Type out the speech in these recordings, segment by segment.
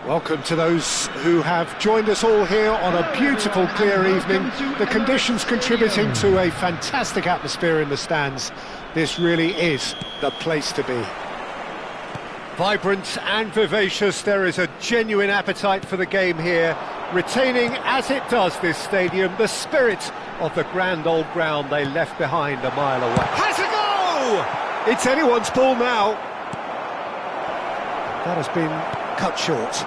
Welcome to those who have joined us all here on a beautiful, clear evening. The conditions contributing to a fantastic atmosphere in the stands. This really is the place to be. Vibrant and vivacious, there is a genuine appetite for the game here, retaining, as it does this stadium, the spirit of the grand old ground they left behind a mile away. Has a go! It's anyone's ball now. That has been cut short.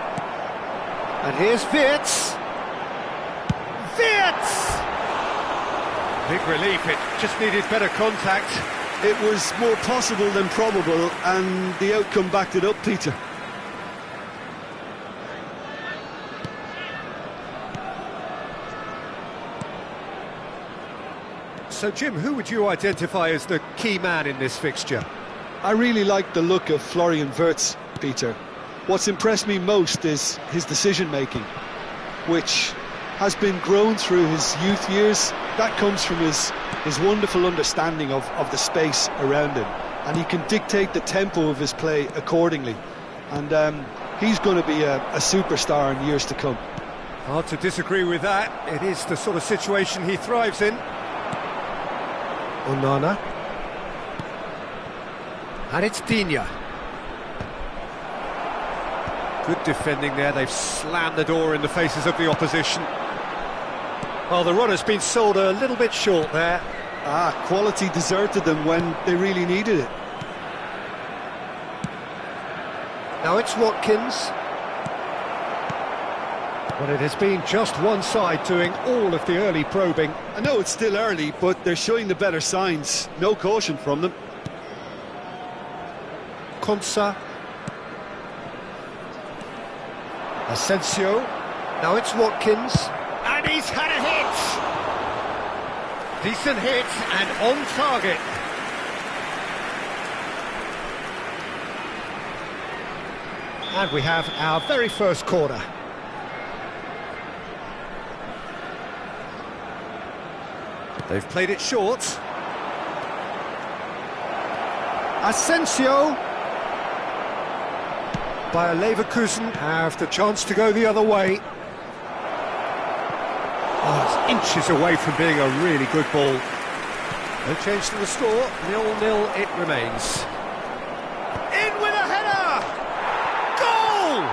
And here's Wirtz. Wirtz! Big relief, it just needed better contact. It was more possible than probable, and the outcome backed it up, Peter. So, Jim, who would you identify as the key man in this fixture? I really like the look of Florian Wirtz, Peter. What's impressed me most is his decision-making, which has been grown through his youth years. That comes from his wonderful understanding of the space around him, and he can dictate the tempo of his play accordingly. And he's going to be a superstar in years to come. Hard to disagree with that. It is the sort of situation he thrives in. Onana. And it's Digne. Good defending there, they've slammed the door in the faces of the opposition. Well, the run has been sold a little bit short there. Quality deserted them when they really needed it. Now it's Watkins. But it has been just one side doing all of the early probing. I know it's still early, but they're showing the better signs. No caution from them. Konsa. Asensio. Now it's Watkins. And he's had a hit! Decent hit and on target. And we have our very first corner. They've played it short. Asensio. Bayer Leverkusen have the chance to go the other way. Oh, it's inches away from being a really good ball. No change to the score, 0-0 it remains. In with a header! Goal!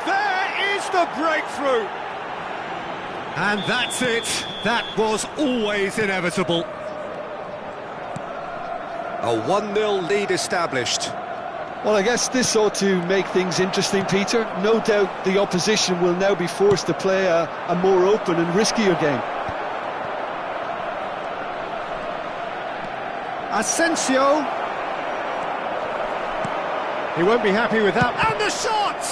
There is the breakthrough! And that's it. That was always inevitable. A 1-0 lead established. Well, I guess this ought to make things interesting, Peter. No doubt the opposition will now be forced to play a more open and riskier game. Asensio. He won't be happy with that. And the shot!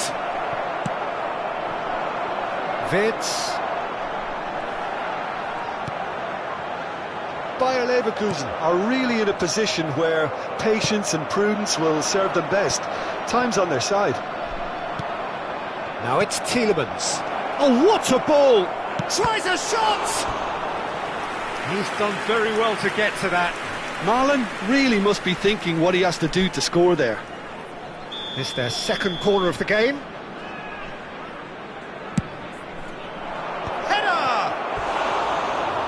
Wirtz. Bayer Leverkusen are really in a position where patience and prudence will serve them best. Time's on their side. Now it's Tielemans. Oh, what a ball! Tries a shot! He's done very well to get to that. Marlon really must be thinking what he has to do to score there. It's their second corner of the game. Header!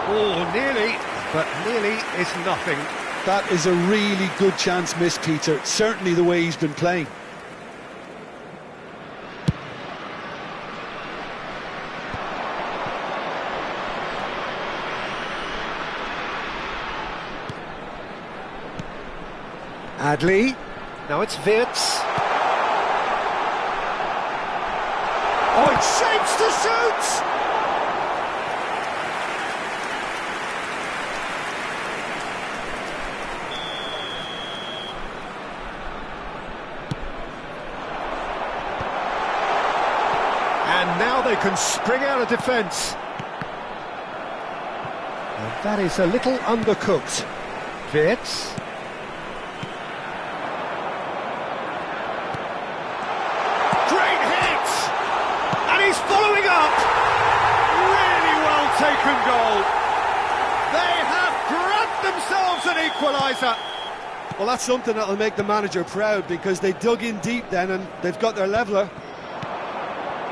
Oh, nearly. But nearly is nothing. That is a really good chance missed, Peter. Certainly the way he's been playing. Adli. Now it's Wirtz. Oh, it shapes to shoot! And now they can spring out of defence. And that is a little undercooked. Wirtz. Great hit! And he's following up! Really well taken goal. They have grabbed themselves an equaliser. Well, that's something that'll make the manager proud, because they dug in deep then and they've got their leveller.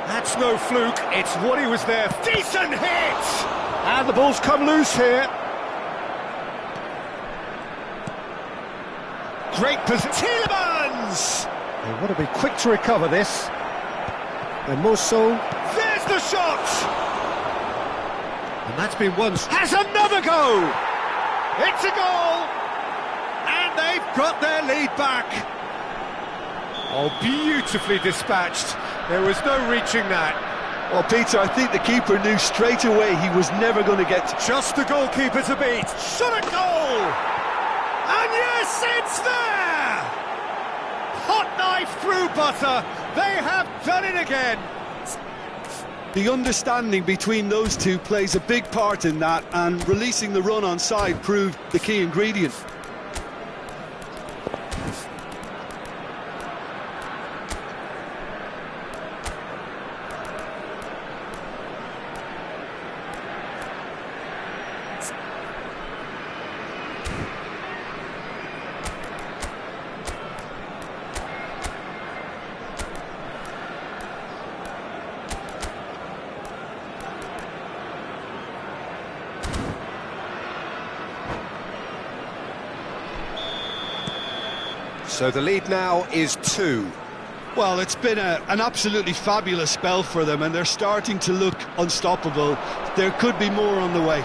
That's no fluke, it's what he was there. Decent hit! And the ball's come loose here. Great position. Tielemans! They want to be quick to recover this. And more so. There's the shot! And that's been one. Has another go! It's a goal! And they've got their lead back. Oh, beautifully dispatched. There was no reaching that. Well, Peter, I think the keeper knew straight away he was never going to get to... Just the goalkeeper to beat. Shot a goal! And yes, it's there! Hot knife through butter. They have done it again. The understanding between those two plays a big part in that, and releasing the run on side proved the key ingredient. So the lead now is 2. Well, it's been an absolutely fabulous spell for them, and they're starting to look unstoppable. There could be more on the way.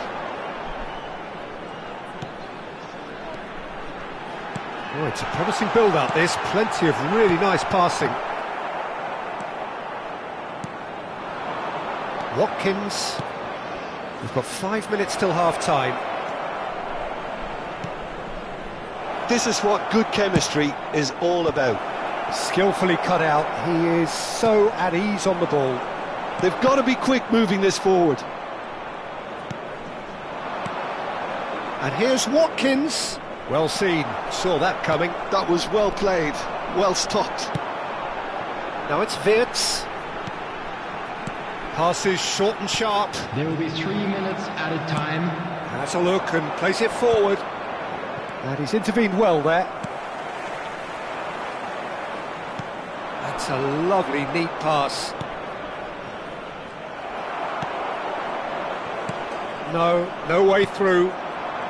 Oh, it's a promising build-up, this. Plenty of really nice passing. Watkins. We've got 5 minutes till half-time. This is what good chemistry is all about. Skillfully cut out. He is so at ease on the ball. They've got to be quick moving this forward. And here's Watkins. Well seen. Saw that coming. That was well played. Well stopped. Now it's Wirtz. Passes short and sharp. There will be 3 minutes added time. Has a look and plays it forward. And he's intervened well there. That's a lovely, neat pass. No way through.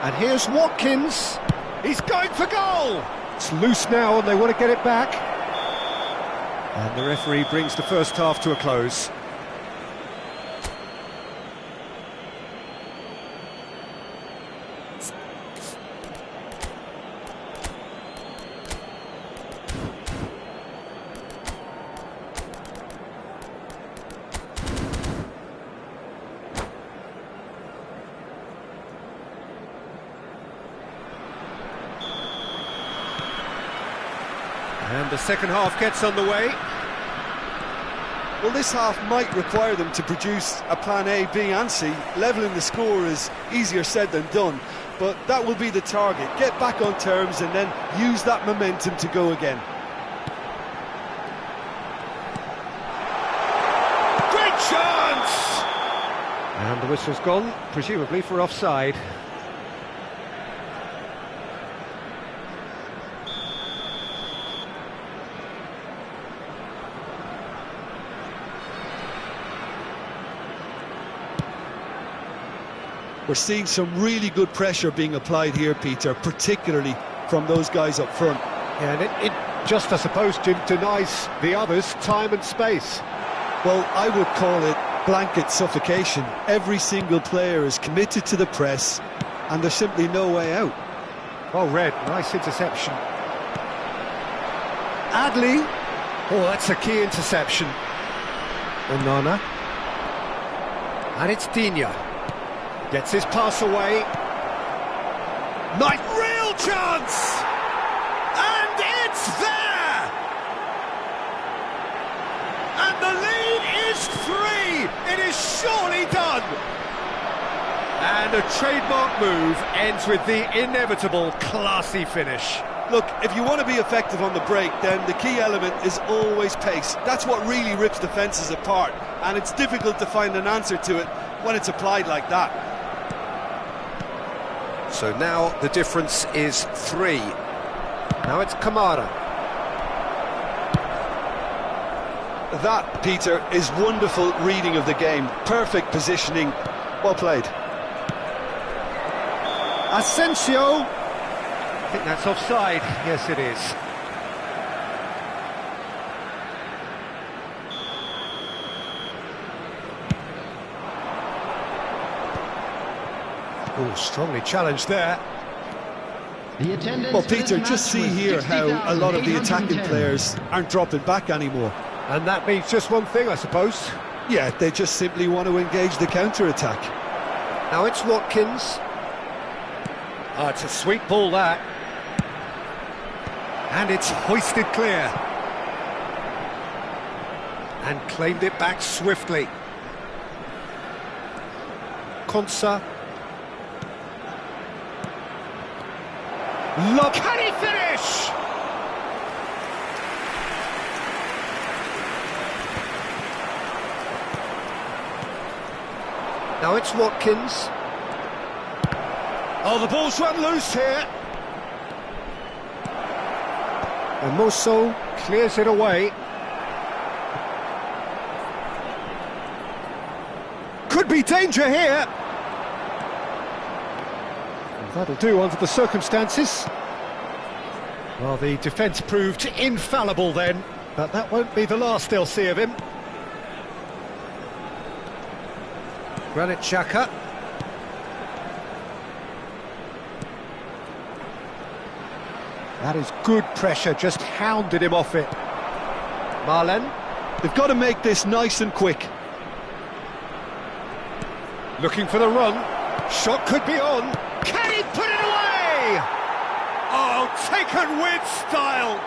And here's Watkins. He's going for goal. It's loose now and they want to get it back. And the referee brings the first half to a close. And the second half gets underway. Well, this half might require them to produce a plan A, B and C. Levelling the score is easier said than done, but that will be the target. Get back on terms and then use that momentum to go again. Great chance! And the whistle's gone, presumably for offside. We're seeing some really good pressure being applied here, Peter, particularly from those guys up front. Yeah, and it just, I suppose, Jim, denies the others time and space. Well, I would call it blanket suffocation. Every single player is committed to the press, and there's simply no way out. Oh, Red, nice interception. Adley. Oh, that's a key interception. Onana. And it's Digne. Gets his pass away. Nice, real chance! And it's there! And the lead is 3! It is surely done! And a trademark move ends with the inevitable classy finish. Look, if you want to be effective on the break, then the key element is always pace. That's what really rips defences apart, and it's difficult to find an answer to it when it's applied like that. So now the difference is 3. Now it's Kamara. That, Peter, is wonderful reading of the game. Perfect positioning. Well played. Asensio. I think that's offside. Yes, it is. Oh, strongly challenged there. Well, Peter, just see here how a lot of the attacking players aren't dropping back anymore. And that means just one thing, I suppose. Yeah, they just simply want to engage the counter-attack. Now it's Watkins. Oh, it's a sweet ball, that. And it's hoisted clear. And claimed it back swiftly. Konsa. Look, can he finish? Now it's Watkins. Oh, the ball's run loose here. And Mosso clears it away. Could be danger here. That'll do under the circumstances. Well, the defence proved infallible then, but that won't be the last they'll see of him. Granit Xhaka. That is good pressure, just hounded him off it. Marlen. They've got to make this nice and quick. Looking for the run. Shot could be on. Can he put it away? Oh, taken with style.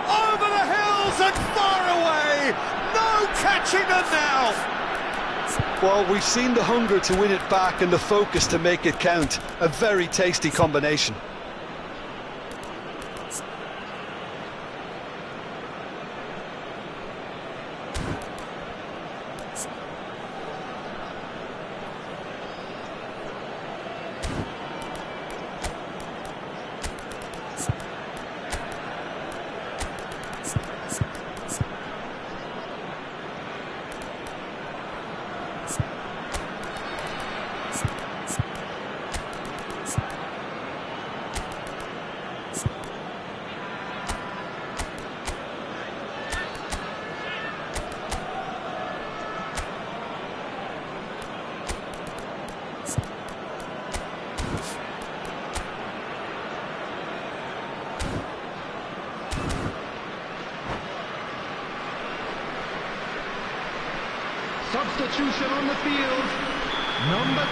Over the hills and far away. No catching them now. Well, we've seen the hunger to win it back and the focus to make it count. A very tasty combination. Substitution on the field, number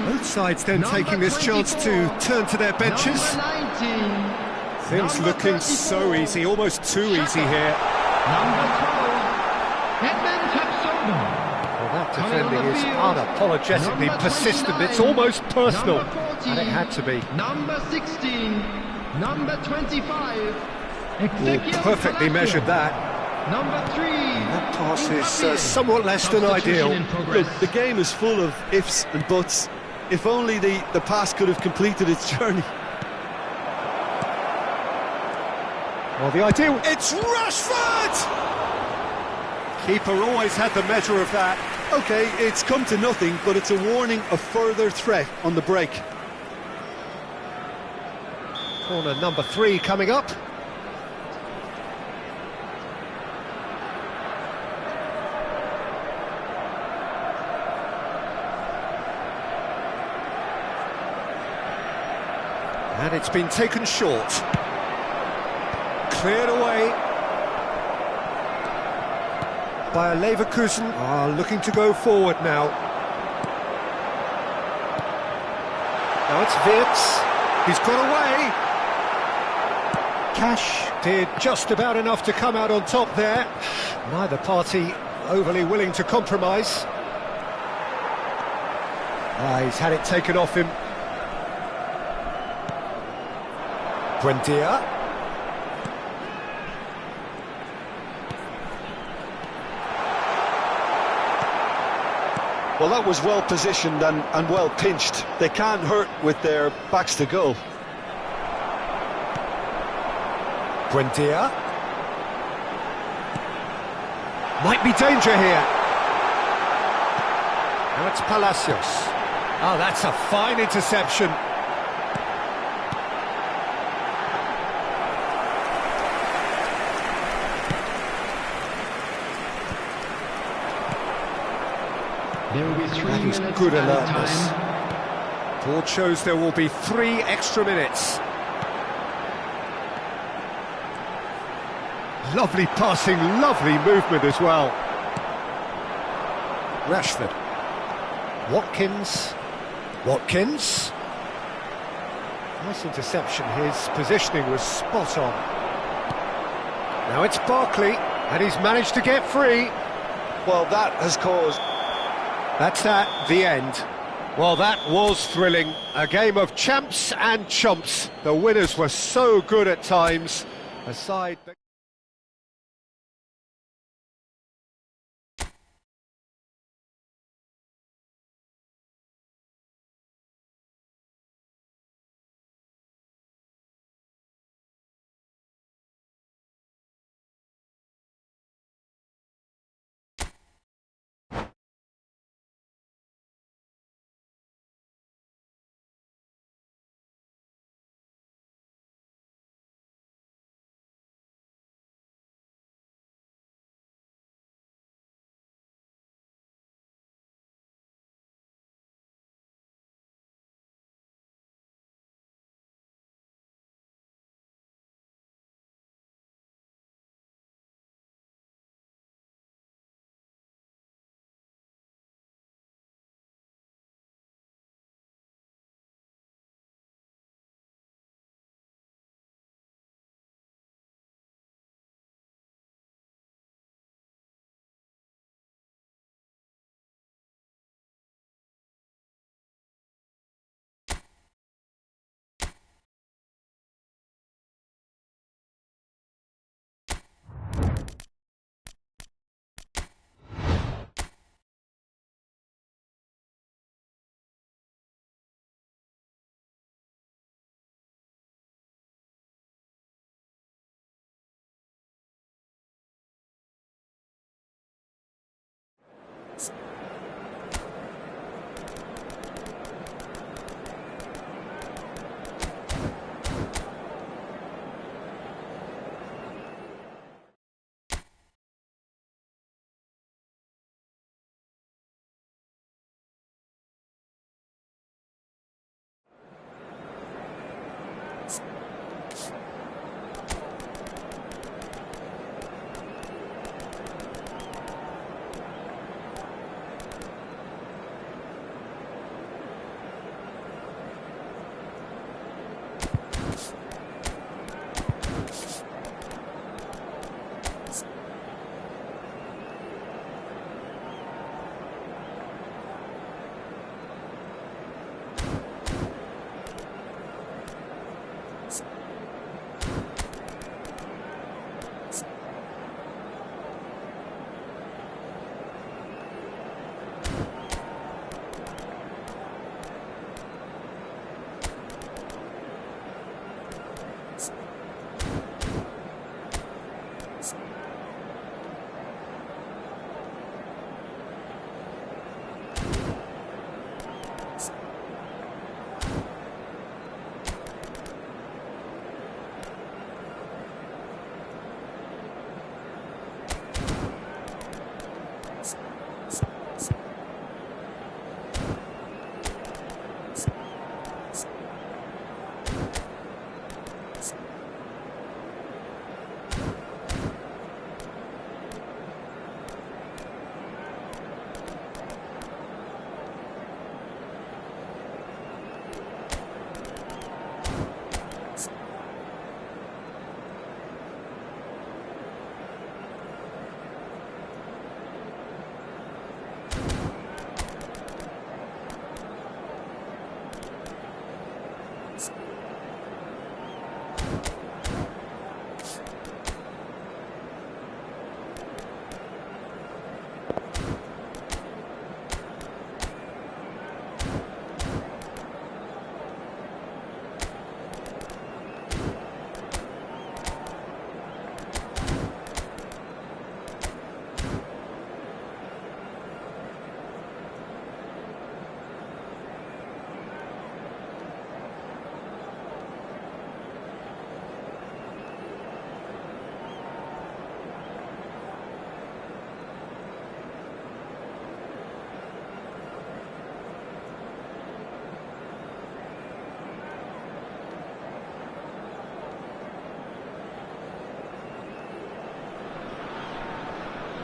22. Both sides then taking this chance to turn to their benches. Things looking so easy, almost too easy here. Number 12, Edmund Tapsoba. Well, that defending is unapologetically persistent, it's almost personal, and it had to be. Number 16, number 25. Oh, perfectly measured that. Number 3. That pass is somewhat less than ideal. Look, the game is full of ifs and buts. If only the pass could have completed its journey. Well, the ideal... It's Rashford! Keeper always had the measure of that. OK, it's come to nothing, but it's a warning of further threat on the break. Corner number 3 coming up. And it's been taken short. Cleared away by a Leverkusen. Looking to go forward now. Now it's Wirtz. He's got away. Cash did just about enough to come out on top there. Neither party overly willing to compromise. He's had it taken off him. Buendia. Well, that was well positioned and well pinched. They can't hurt with their backs to goal. Buendia. Might be danger here. Now it's Palacios. Oh, that's a fine interception. There will be 3 That is minutes good added alertness. time. Board shows there will be 3 extra minutes. Lovely passing, lovely movement as well. Rashford. Watkins. Nice interception, his positioning was spot on. Now it's Barkley, and he's managed to get free. Well, that has caused... That's the end. Well, that was thrilling. A game of champs and chumps. The winners were so good at times. Aside the...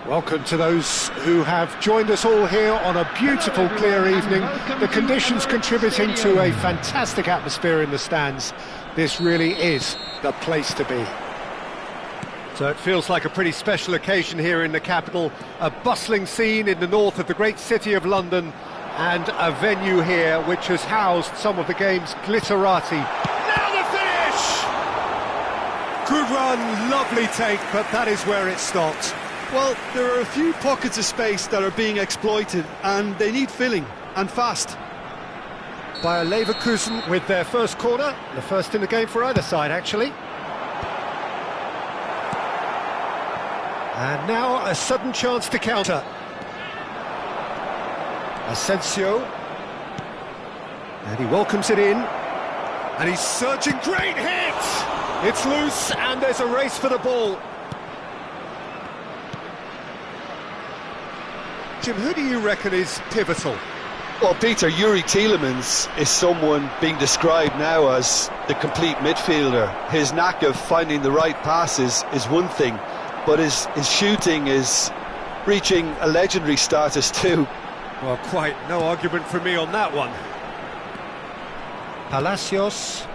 Welcome to those who have joined us all here on a beautiful, clear evening. The conditions contributing to a fantastic atmosphere in the stands. This really is the place to be. So it feels like a pretty special occasion here in the capital. A bustling scene in the north of the great city of London, and a venue here which has housed some of the game's glitterati. Now the finish! Good run, lovely take, but that is where it stopped. Well, there are a few pockets of space that are being exploited, and they need filling, and fast. Bayer Leverkusen with their first corner, the first in the game for either side, actually. And now a sudden chance to counter. Asensio. And he welcomes it in. And he's searching, great hit! It's loose, and there's a race for the ball. Jim, who do you reckon is pivotal? Well, Peter, Yuri Tielemans is someone being described now as the complete midfielder. His knack of finding the right passes is one thing, but his shooting is reaching a legendary status too. Well, quite no argument from me on that one. Palacios.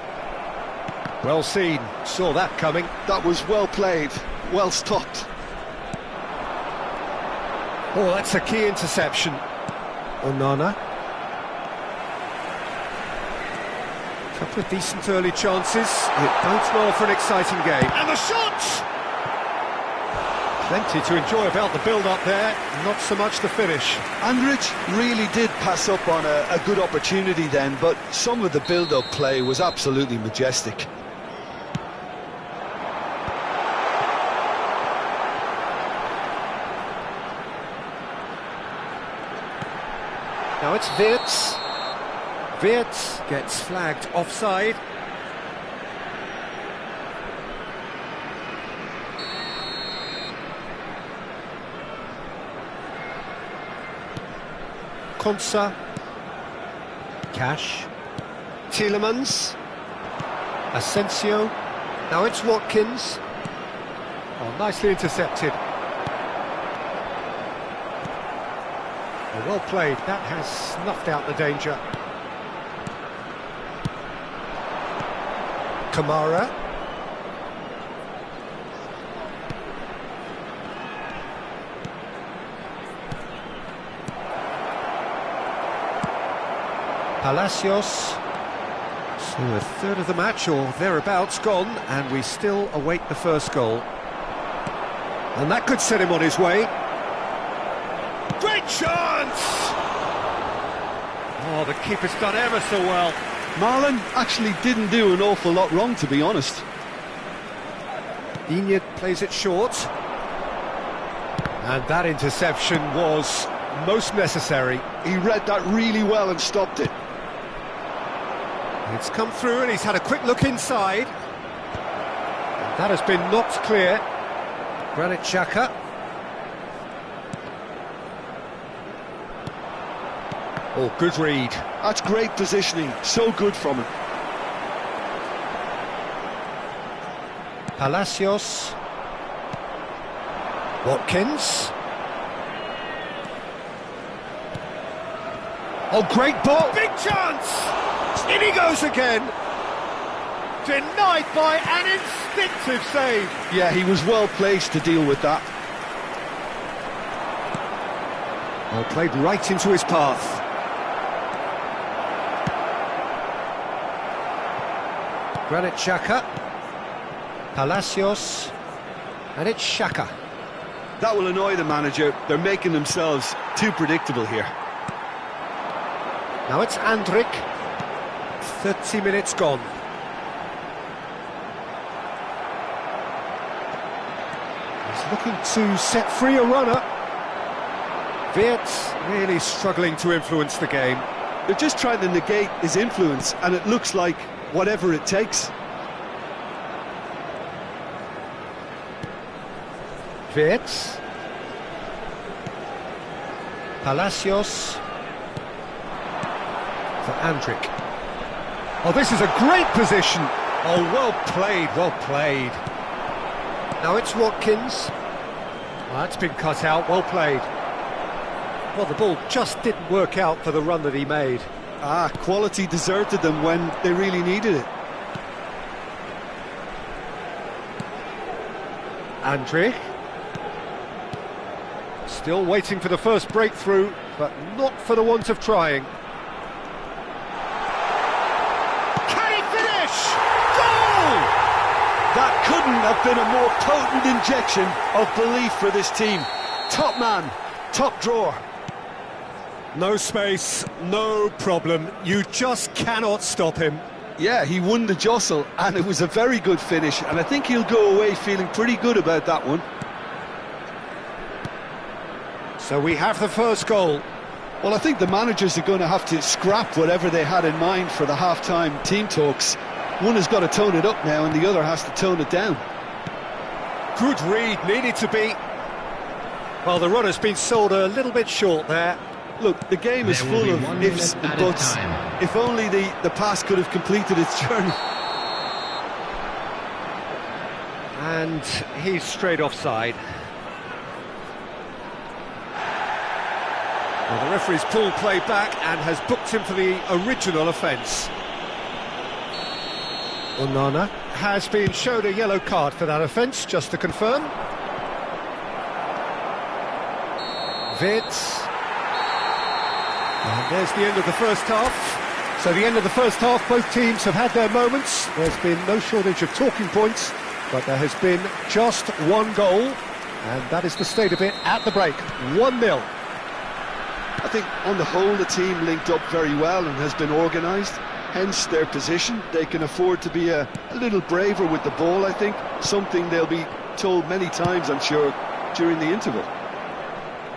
Well seen, saw that coming. That was well played, well stopped. Oh, that's a key interception. Onana. Couple of decent early chances. It bodes well for an exciting game. And the shot! Plenty to enjoy about the build-up there, not so much the finish. Andrich really did pass up on a good opportunity then, but some of the build-up play was absolutely majestic. Now it's Wirtz. Wirtz gets flagged offside. Konsa. Cash. Tielemans. Asensio. Now it's Watkins. Oh, nicely intercepted. Oh, well played, that has snuffed out the danger. Kamara. Palacios. So a third of the match or thereabouts gone, and we still await the first goal. And that could set him on his way. Great chance! Oh, the keeper's done ever so well. Marlon actually didn't do an awful lot wrong, to be honest. Inyard plays it short. And that interception was most necessary. He read that really well and stopped it. It's come through and he's had a quick look inside. And that has been knocked clear. Granit Xhaka. Oh, good read. That's great positioning, so good from him. Palacios. Watkins. Oh, great ball. Big chance! In he goes again. Denied by an instinctive save. Yeah, he was well placed to deal with that. Oh, played right into his path. Granit Xhaka. Palacios. And it's Xhaka. That will annoy the manager. They're making themselves too predictable here. Now it's Andrich. 30 minutes gone. He's looking to set free a runner. Wirtz really struggling to influence the game. They're just trying to negate his influence, and it looks like whatever it takes. Wirtz. Palacios. For Andrich. Oh, this is a great position. Oh, well played, well played. Now it's Watkins. Well, that's been cut out, well played. Well, the ball just didn't work out for the run that he made. Quality deserted them when they really needed it. Andrich. Still waiting for the first breakthrough, but not for the want of trying. Can he finish? Goal! That couldn't have been a more potent injection of belief for this team. Top man, top drawer. No space, no problem. You just cannot stop him. Yeah, he won the jostle, and it was a very good finish, and I think he'll go away feeling pretty good about that one. So we have the first goal. Well, I think the managers are going to have to scrap whatever they had in mind for the half-time team talks. One has got to tone it up now, and the other has to tone it down. Good read, needed to be. Well, the runner's been sold a little bit short there. Look, the game is full of ifs and buts. If only the pass could have completed its journey. And he's straight offside. Well, the referee's pulled play back and has booked him for the original offence. Onana has been shown a yellow card for that offence, just to confirm. Wits. And there's the end of the first half. So the end of the first half, both teams have had their moments. There's been no shortage of talking points, but there has been just one goal, and that is the state of it at the break. 1-0. I think on the whole the team linked up very well and has been organised, hence their position. They can afford to be a little braver with the ball, I think, something they'll be told many times, I'm sure, during the interval.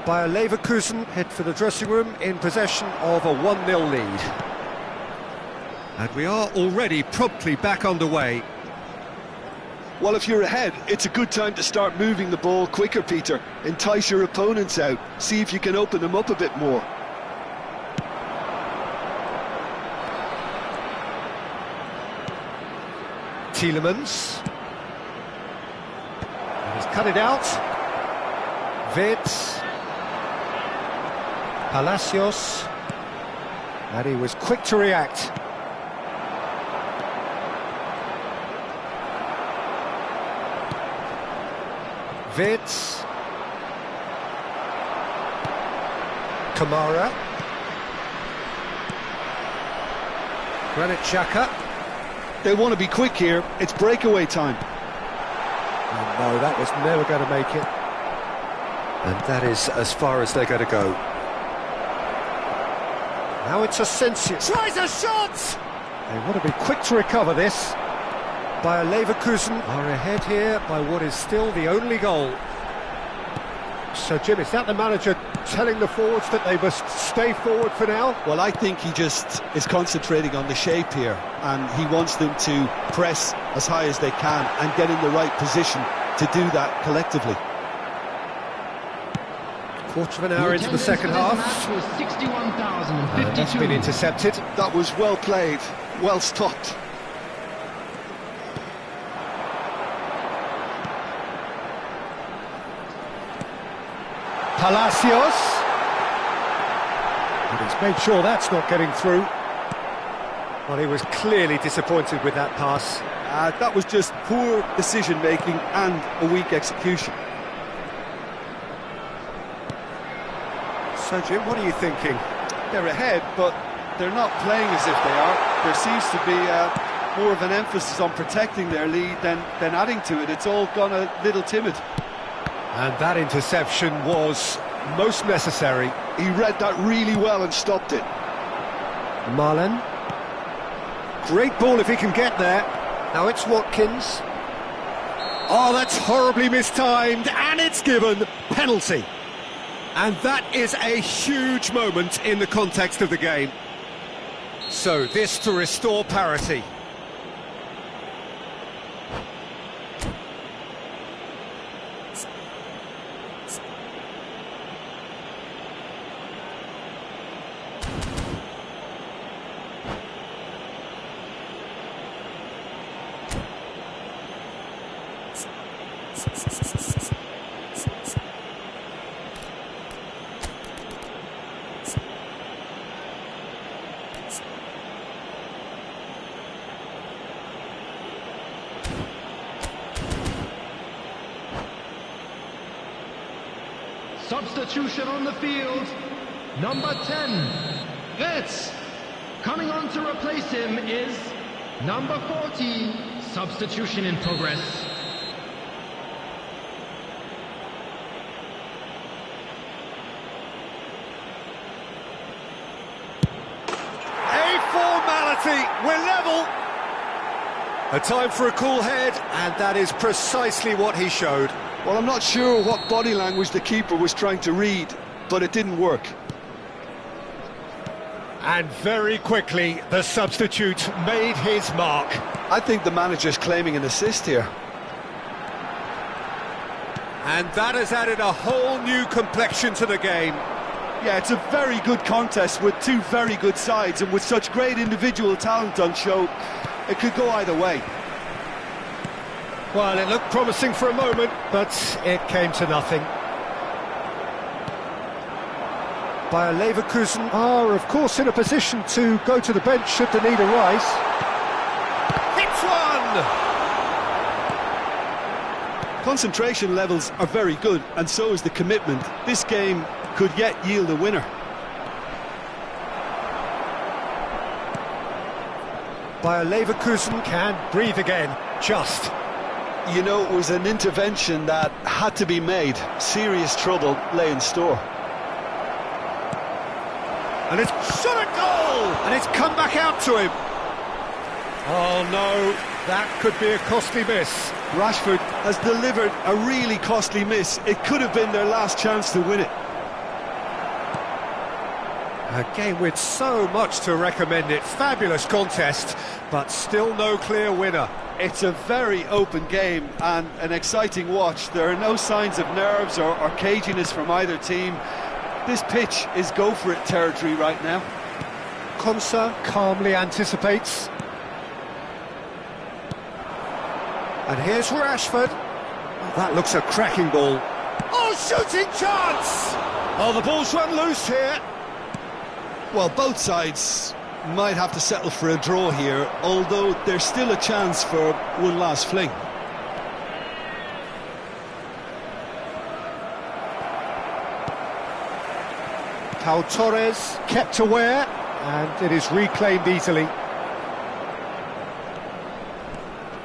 Bayer Leverkusen head for the dressing room in possession of a 1-0 lead. And we are already promptly back underway. Well, if you're ahead, it's a good time to start moving the ball quicker, Peter. Entice your opponents out. See if you can open them up a bit more. Tielemans. He's cut it out. Wits. Palacios. And he was quick to react. Wits. Kamara. Granit Xhaka. They want to be quick here. It's breakaway time. Oh, no, that was never going to make it. And that is as far as they're going to go. Now it's Asensio. Tries a shot! They want to be quick to recover this. Bayer Leverkusen are ahead here by what is still the only goal. So, Jim, is that the manager telling the forwards that they must stay forward for now? Well, I think he just is concentrating on the shape here, and he wants them to press as high as they can and get in the right position to do that collectively. Quarter of an hour into the second half. That's been intercepted. That was well played, well stopped. Palacios. And he's made sure that's not getting through. Well, he was clearly disappointed with that pass. That was just poor decision-making and a weak execution. So, Jim, what are you thinking? They're ahead, but they're not playing as if they are. There seems to be more of an emphasis on protecting their lead than adding to it. It's all gone a little timid. And that interception was most necessary. He read that really well and stopped it. Marlen. Great ball if he can get there. Now it's Watkins. Oh, that's horribly mistimed, and it's given. Penalty. And that is a huge moment in the context of the game. So this to restore parity. Substitution on the field. Number 10, Retz. Coming on to replace him is number 40. Substitution in progress. A formality, we're level. A time for a cool head, and that is precisely what he showed. Well, I'm not sure what body language the keeper was trying to read, but it didn't work. And very quickly, the substitute made his mark. I think the manager's claiming an assist here. And that has added a whole new complexion to the game. Yeah, it's a very good contest with two very good sides, and with such great individual talent on show, it could go either way. Well, it looked promising for a moment, but it came to nothing. Bayer Leverkusen are, of course, in a position to go to the bench should the need arise. Hits one! Concentration levels are very good, and so is the commitment. This game could yet yield a winner. Bayer Leverkusen can breathe again, just. You know, it was an intervention that had to be made. Serious trouble lay in store. And it's shot a goal! And it's come back out to him. Oh no, that could be a costly miss. Rashford has delivered a really costly miss. It could have been their last chance to win it. A game with so much to recommend it. Fabulous contest, but still no clear winner. It's a very open game and an exciting watch. There are no signs of nerves or caginess from either team. This pitch is go-for-it territory right now. Konsa calmly anticipates. And here's Rashford. Oh, that looks a cracking ball. Oh, shooting chance! Oh, the ball's run loose here. Well, both sides might have to settle for a draw here, although there's still a chance for one last fling. Pau Torres kept aware, and it is reclaimed easily.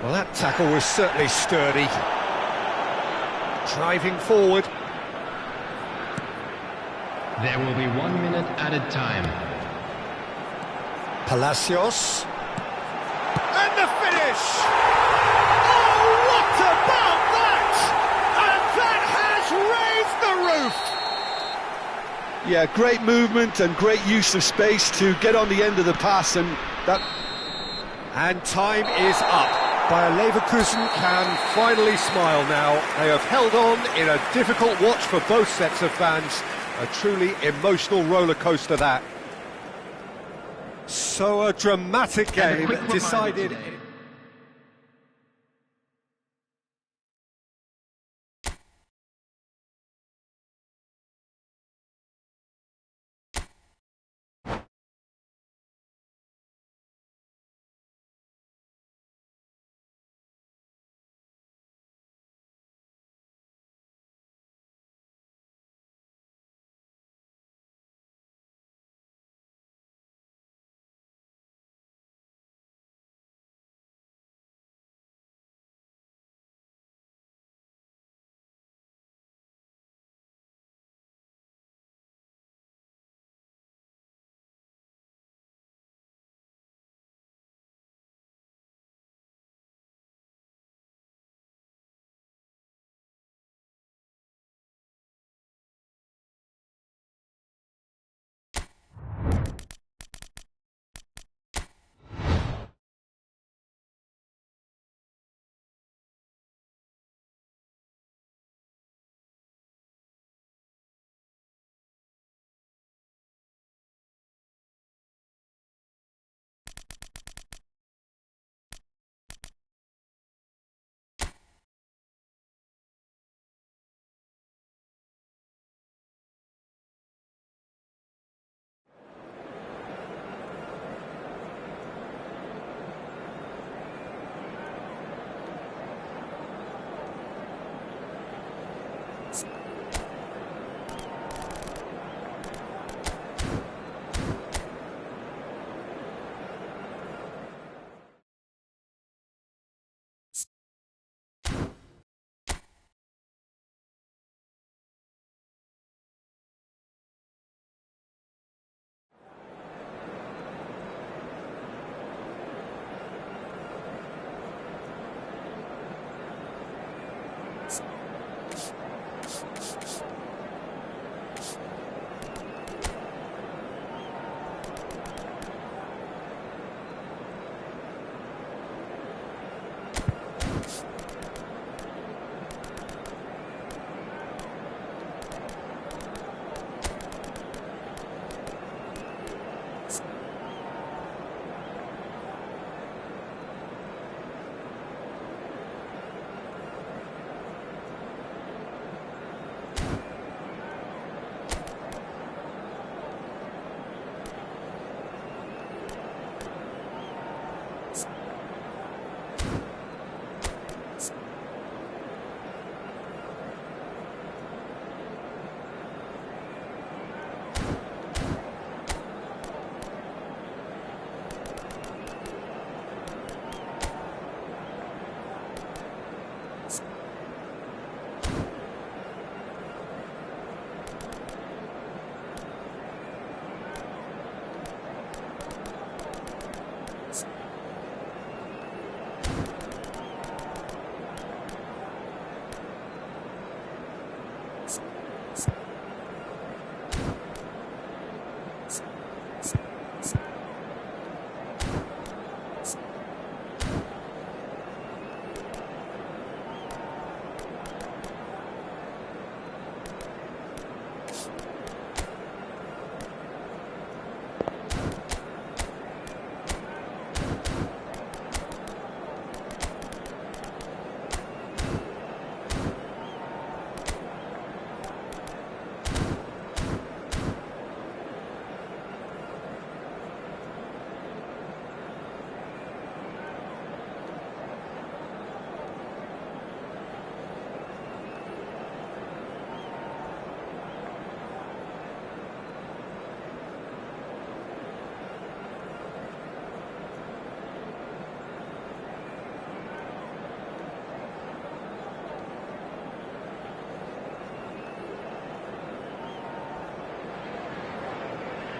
Well, that tackle was certainly sturdy. Driving forward. There will be 1 minute added time. Palacios. And the finish! Oh, what about that? And that has raised the roof! Yeah, great movement and great use of space to get on the end of the pass, and that... And time is up. Bayer Leverkusen can finally smile now. They have held on in a difficult watch for both sets of fans. A truly emotional roller coaster, that. So a dramatic game decided...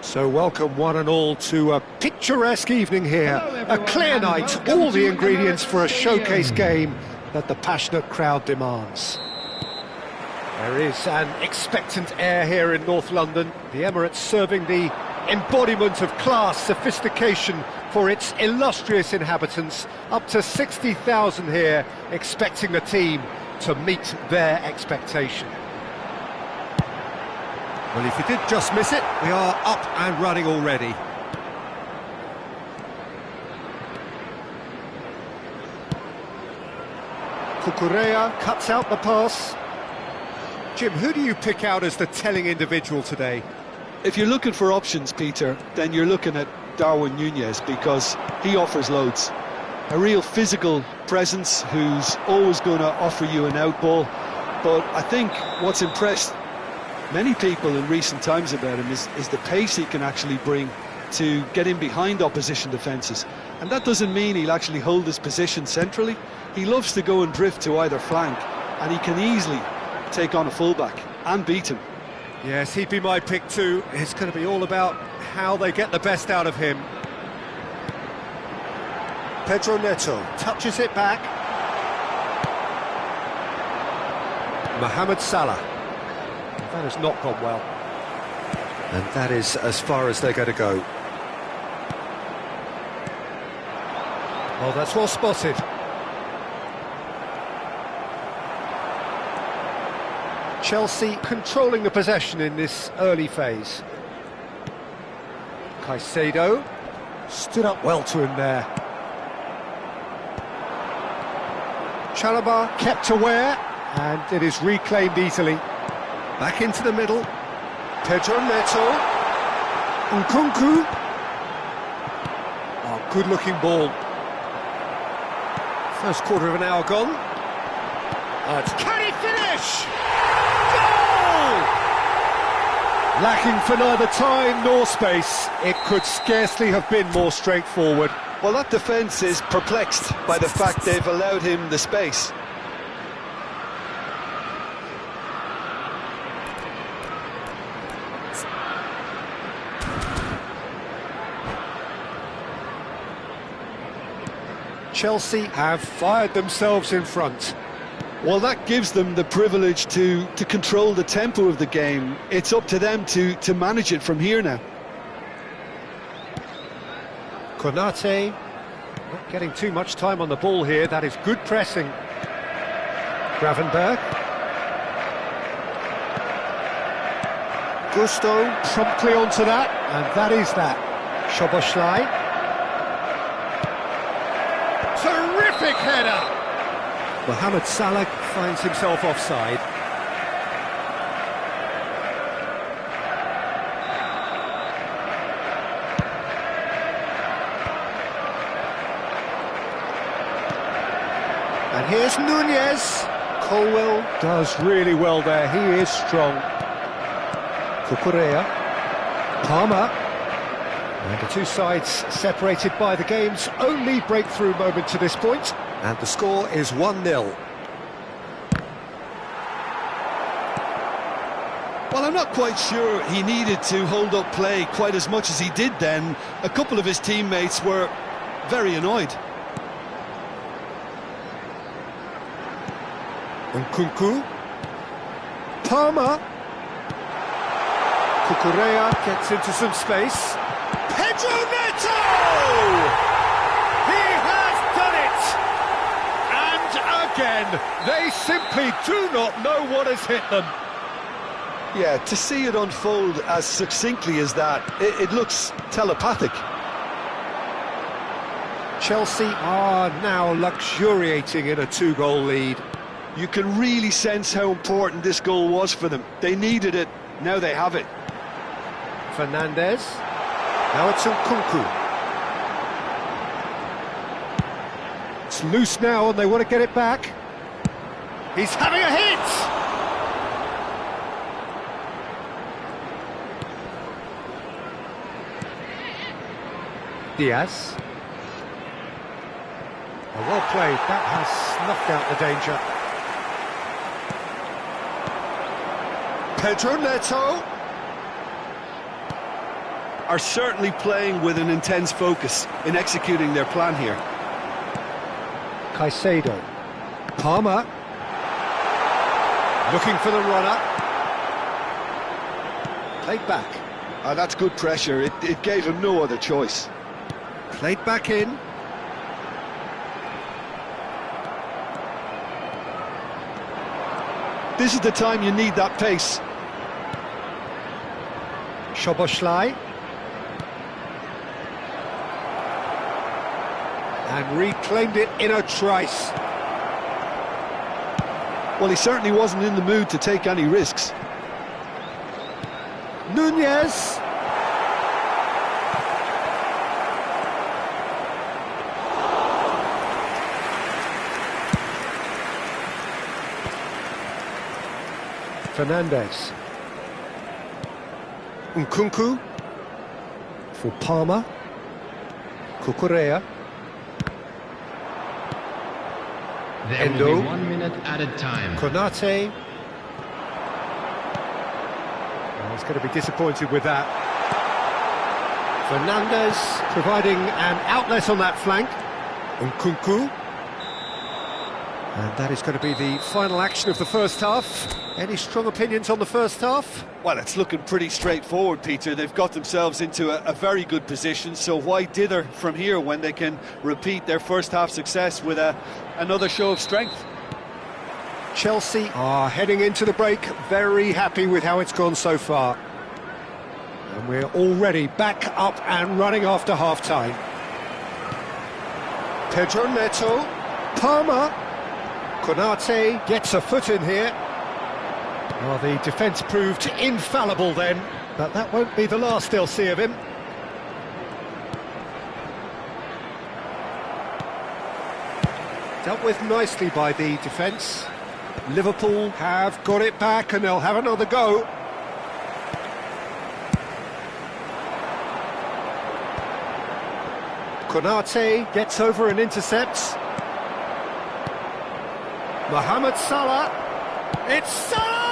So welcome one and all to a picturesque evening here. Hello, A clear everyone, night, and welcome all the to ingredients for a Emirates showcase Stadium. game that the passionate crowd demands. There is an expectant air here in North London. The Emirates serving the embodiment of class, sophistication for its illustrious inhabitants. Up to 60,000 here, expecting the team to meet their expectation. Well, if you did just miss it, we are up and running already. Cucurella cuts out the pass. Jim, who do you pick out as the telling individual today? If you're looking for options, Peter, then you're looking at Darwin Núñez, because he offers loads. A real physical presence who's always going to offer you an out ball. But I think what's impressed many people in recent times about him is the pace he can actually bring to get in behind opposition defences. And that doesn't mean he'll actually hold his position centrally. He loves to go and drift to either flank, and he can easily take on a fullback and beat him. Yes, he'd be my pick too. It's going to be all about how they get the best out of him. Pedro Neto touches it back. Mohamed Salah. That has not gone well. And that is as far as they're going to go. Oh, that's well spotted. Chelsea controlling the possession in this early phase. Caicedo stood up well to him there. Chalobah kept aware, and it is reclaimed easily. Back into the middle. Pedro Neto. Nkunku. Oh, good-looking ball. First quarter of an hour gone. Can he finish? Goal! Lacking for neither time nor space. It could scarcely have been more straightforward. Well, that defence is perplexed by the fact they've allowed him the space. Chelsea have fired themselves in front. Well, that gives them the privilege to control the tempo of the game. It's up to them to manage it from here now. Konate, not getting too much time on the ball here. That is good pressing. Gravenberg. Gusto promptly onto that, and that is that. Szoboszlai. Terrific header! Mohamed Salah finds himself offside. And here's Nunez. Colwell does really well there, he is strong. Cucurella. Palmer. And the two sides separated by the game's only breakthrough moment to this point. And the score is 1-0. Well, I'm not quite sure he needed to hold up play quite as much as he did then. A couple of his teammates were very annoyed. Nkunku. Palmer. Cucurella gets into some space. Pedro Neto! He has done it! And again, they simply do not know what has hit them. Yeah, to see it unfold as succinctly as that, it looks telepathic. Chelsea are now luxuriating in a two-goal lead. You can really sense how important this goal was for them. They needed it, now they have it. Fernandes. Now it's Nkunku. It's loose now and they want to get it back. He's having a hit! Diaz. Oh, well played, that has snuffed out the danger. Pedro Neto are certainly playing with an intense focus in executing their plan here. Caicedo. Palmer. Looking for the runner. Played back. That's good pressure, it gave him no other choice. Played back in. This is the time you need that pace. Szoboszlai. And reclaimed it in a trice. Well, he certainly wasn't in the mood to take any risks. Nunez. Fernandes. Nkunku. For Palmer. Cucurella. There will be 1 minute added time. Konate. Oh, he's going to be disappointed with that. Fernandes providing an outlet on that flank. Nkunku. And that is going to be the final action of the first half. Any strong opinions on the first half? Well, it's looking pretty straightforward, Peter. They've got themselves into a very good position, so why dither from here when they can repeat their first half success with another show of strength? Chelsea are heading into the break very happy with how it's gone so far. And we're already back up and running after half-time. Pedro Neto. Palmer. Konate gets a foot in here. Well, the defence proved infallible then, but that won't be the last they'll see of him. Dealt with nicely by the defence. Liverpool have got it back and they'll have another go. Konate gets over and intercepts. Mohamed Salah. It's Salah!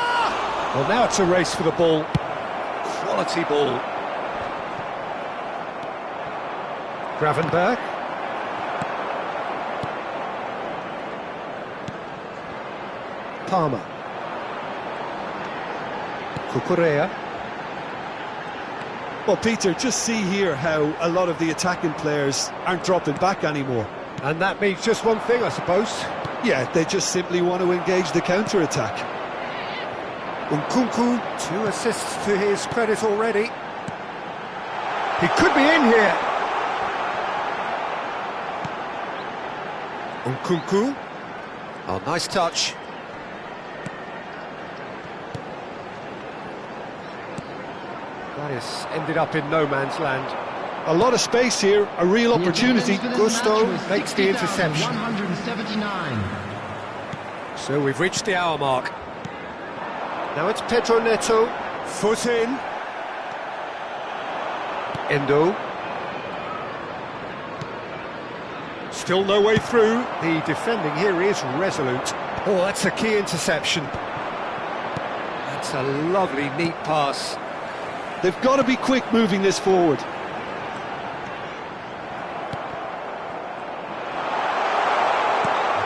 Well, now it's a race for the ball. Quality ball. Gravenberg. Palmer. Cucurella. Well, Peter, just see here how a lot of the attacking players aren't dropping back anymore. And that means just one thing, I suppose. Yeah, they just simply want to engage the counter-attack. Nkunku, 2 assists to his credit already. He could be in here. Nkunku. Oh, nice touch. That has ended up in no man's land. A lot of space here, a real opportunity. Gusto makes the interception. 179. So we've reached the hour mark. Now it's Pedro Neto, foot in. Endo. Still no way through. The defending here is resolute. Oh, that's a key interception. That's a lovely, neat pass. They've got to be quick moving this forward.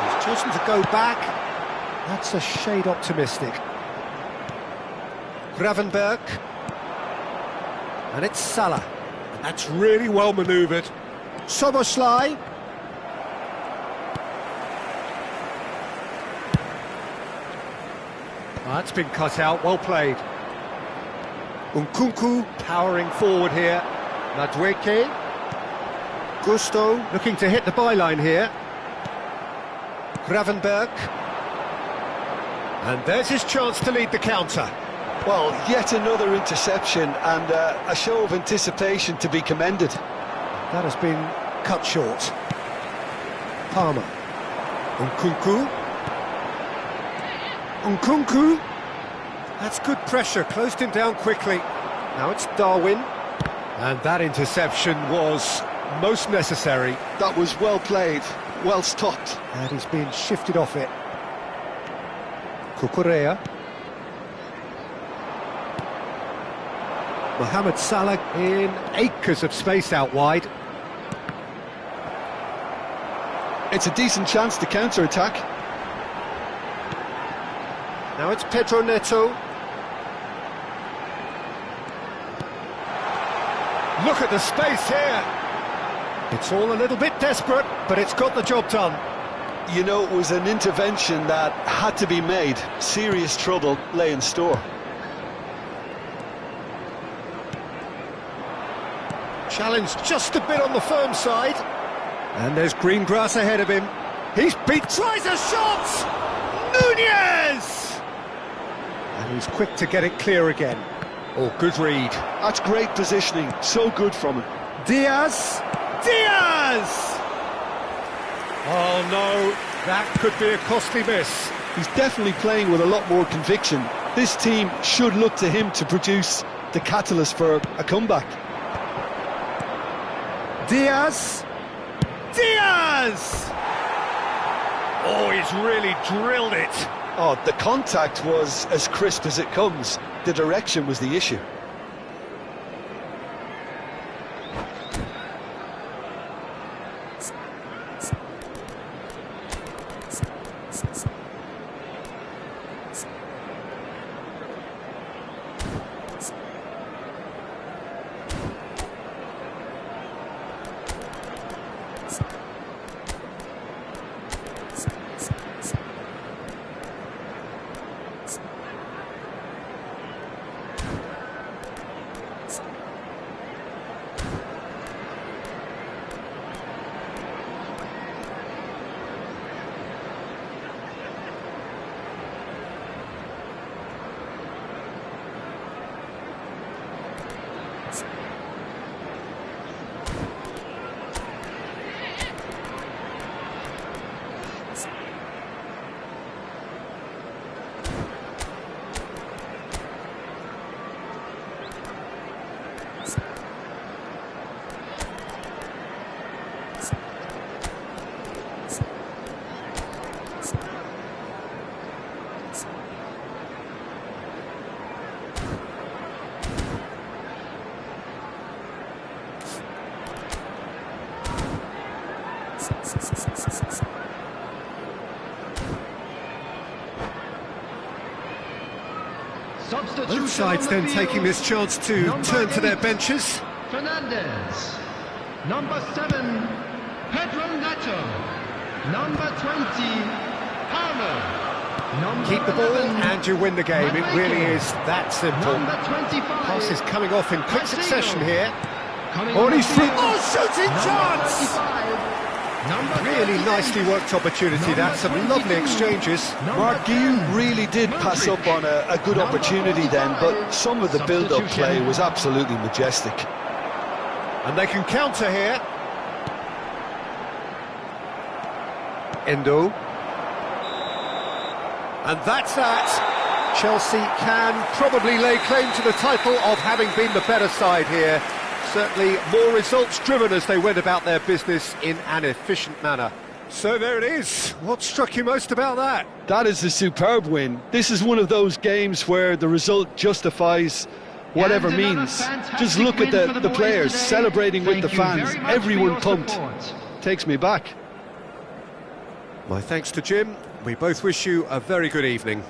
He's chosen to go back. That's a shade optimistic. Gravenberg. And it's Salah. And that's really well manoeuvred. Soboslai. That's been cut out, well played. Nkunku powering forward here. Madueke. Gusto looking to hit the byline here. Gravenberg. And there's his chance to lead the counter. Well, yet another interception and a show of anticipation to be commended. That has been cut short. Palmer. Nkunku. Nkunku. That's good pressure, closed him down quickly. Now it's Darwin. And that interception was most necessary. That was well played, well stopped. And he's been shifted off it. Cucurella. Mohamed Salah in acres of space out wide. It's a decent chance to counter-attack. Now it's Pedro Neto. Look at the space here. It's all a little bit desperate, but it's got the job done. You know, it was an intervention that had to be made. Serious trouble lay in store. Challenge just a bit on the firm side. And there's green grass ahead of him. He's beat, tries a shot! Nunez! And he's quick to get it clear again. Oh, good read. That's great positioning, so good from him. Diaz! Diaz! Oh no, that could be a costly miss. He's definitely playing with a lot more conviction. This team should look to him to produce the catalyst for a comeback. Diaz! Diaz! Oh, he's really drilled it. Oh, the contact was as crisp as it comes. The direction was the issue. Substitution Both sides on the then field. taking this chance to Number turn to their 8, benches. Fernandez. Number 7, Pedro Neto. Number 20, Palmer. Number Keep the ball 11, and you win the game. It really is that simple. Number 25, Passes coming off in quick succession here. Coming Oh, on and he's the through. field. Oh, shooting Number chance! 35, number Really 38, nicely worked opportunity. That's some lovely exchanges. Mark Guillou really did pass up on a good opportunity then, but some of the build-up play was absolutely majestic. And they can counter here. Endo. And that's that. Chelsea can probably lay claim to the title of having been the better side here. Certainly more results driven as they went about their business in an efficient manner. So there it is. What struck you most about that? That is a superb win. This is one of those games where the result justifies whatever And another means. fantastic Just look at win for the the boys players today. celebrating with Thank the you fans. very much for Everyone your pumped. support. Takes me back. My thanks to Jim. We both wish you a very good evening.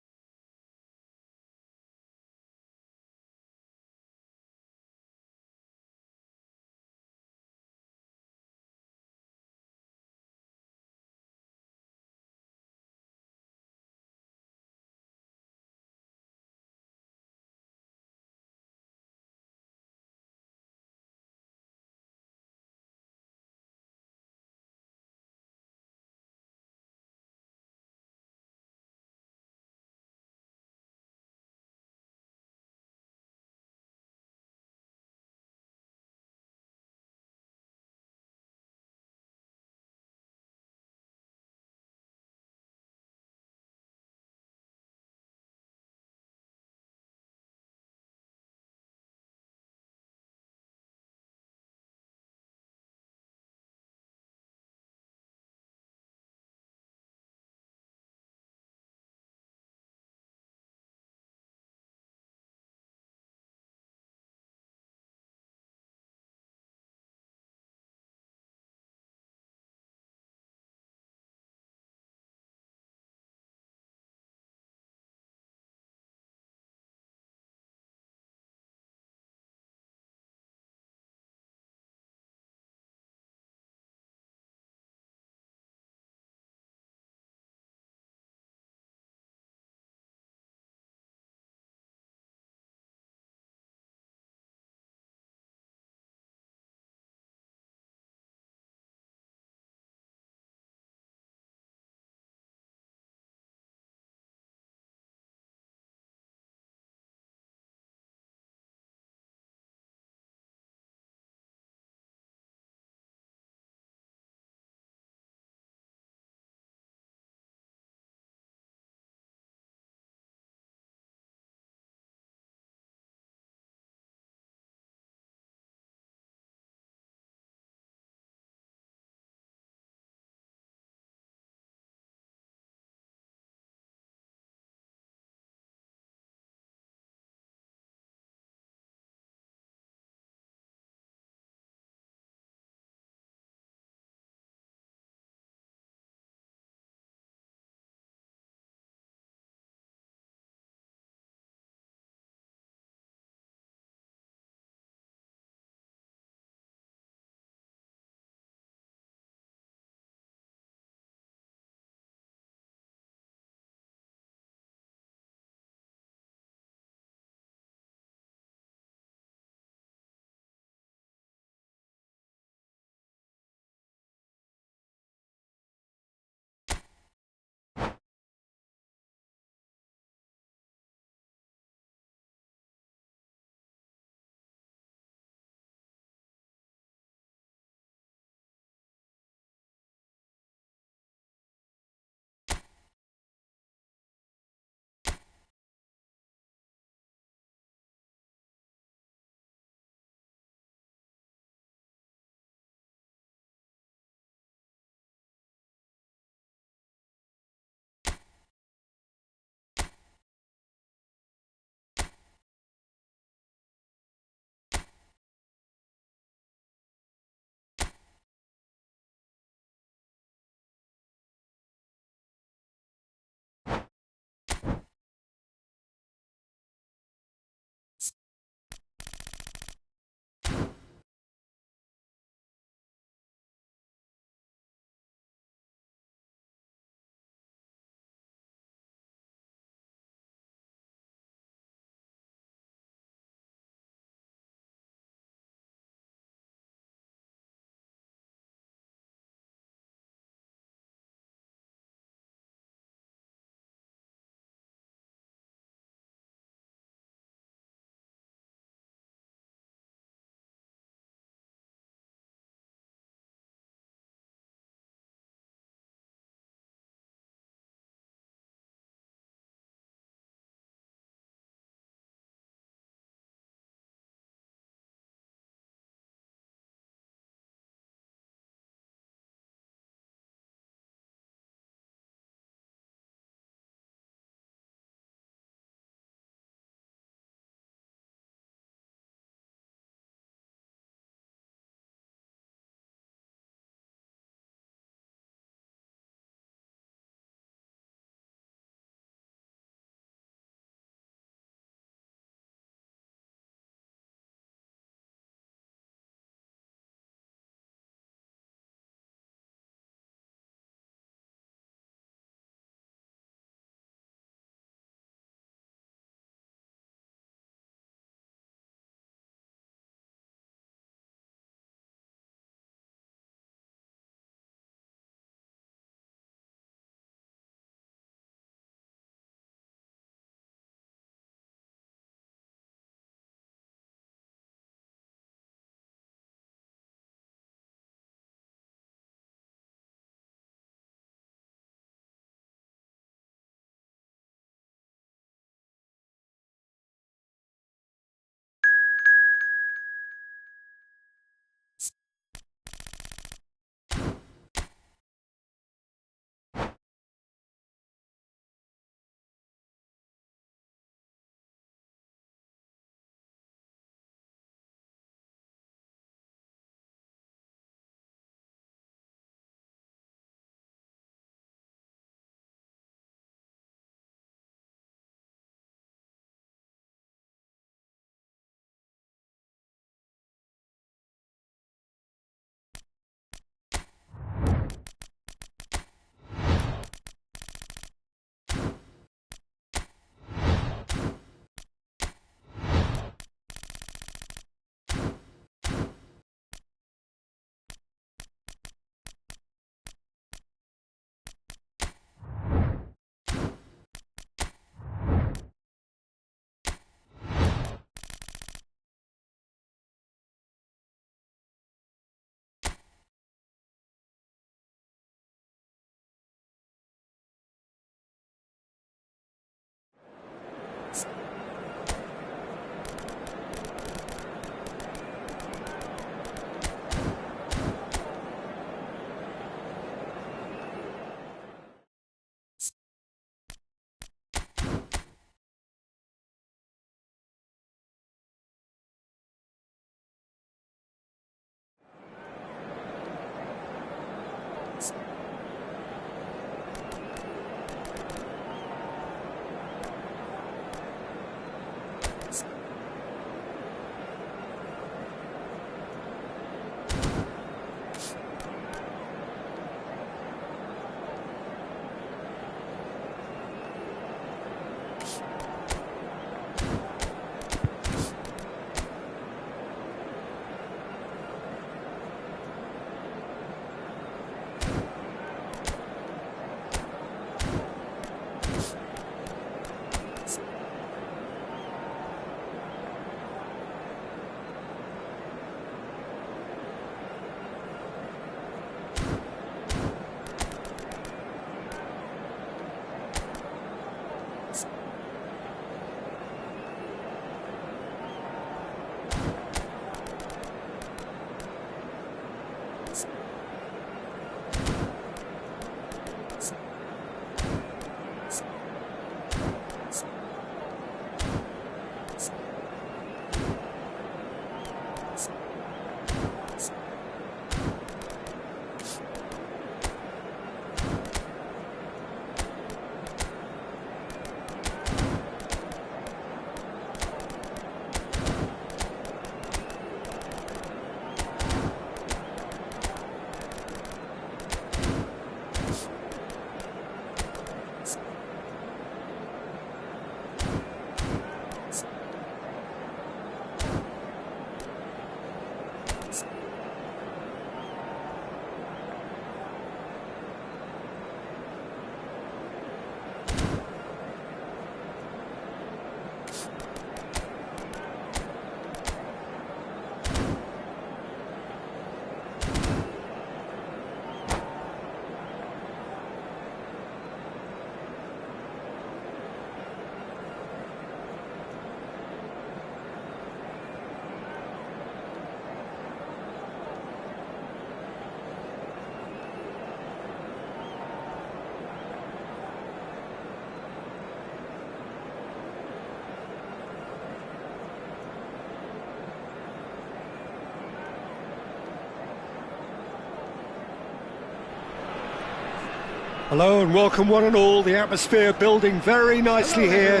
Hello and welcome one and all. The atmosphere building very nicely here.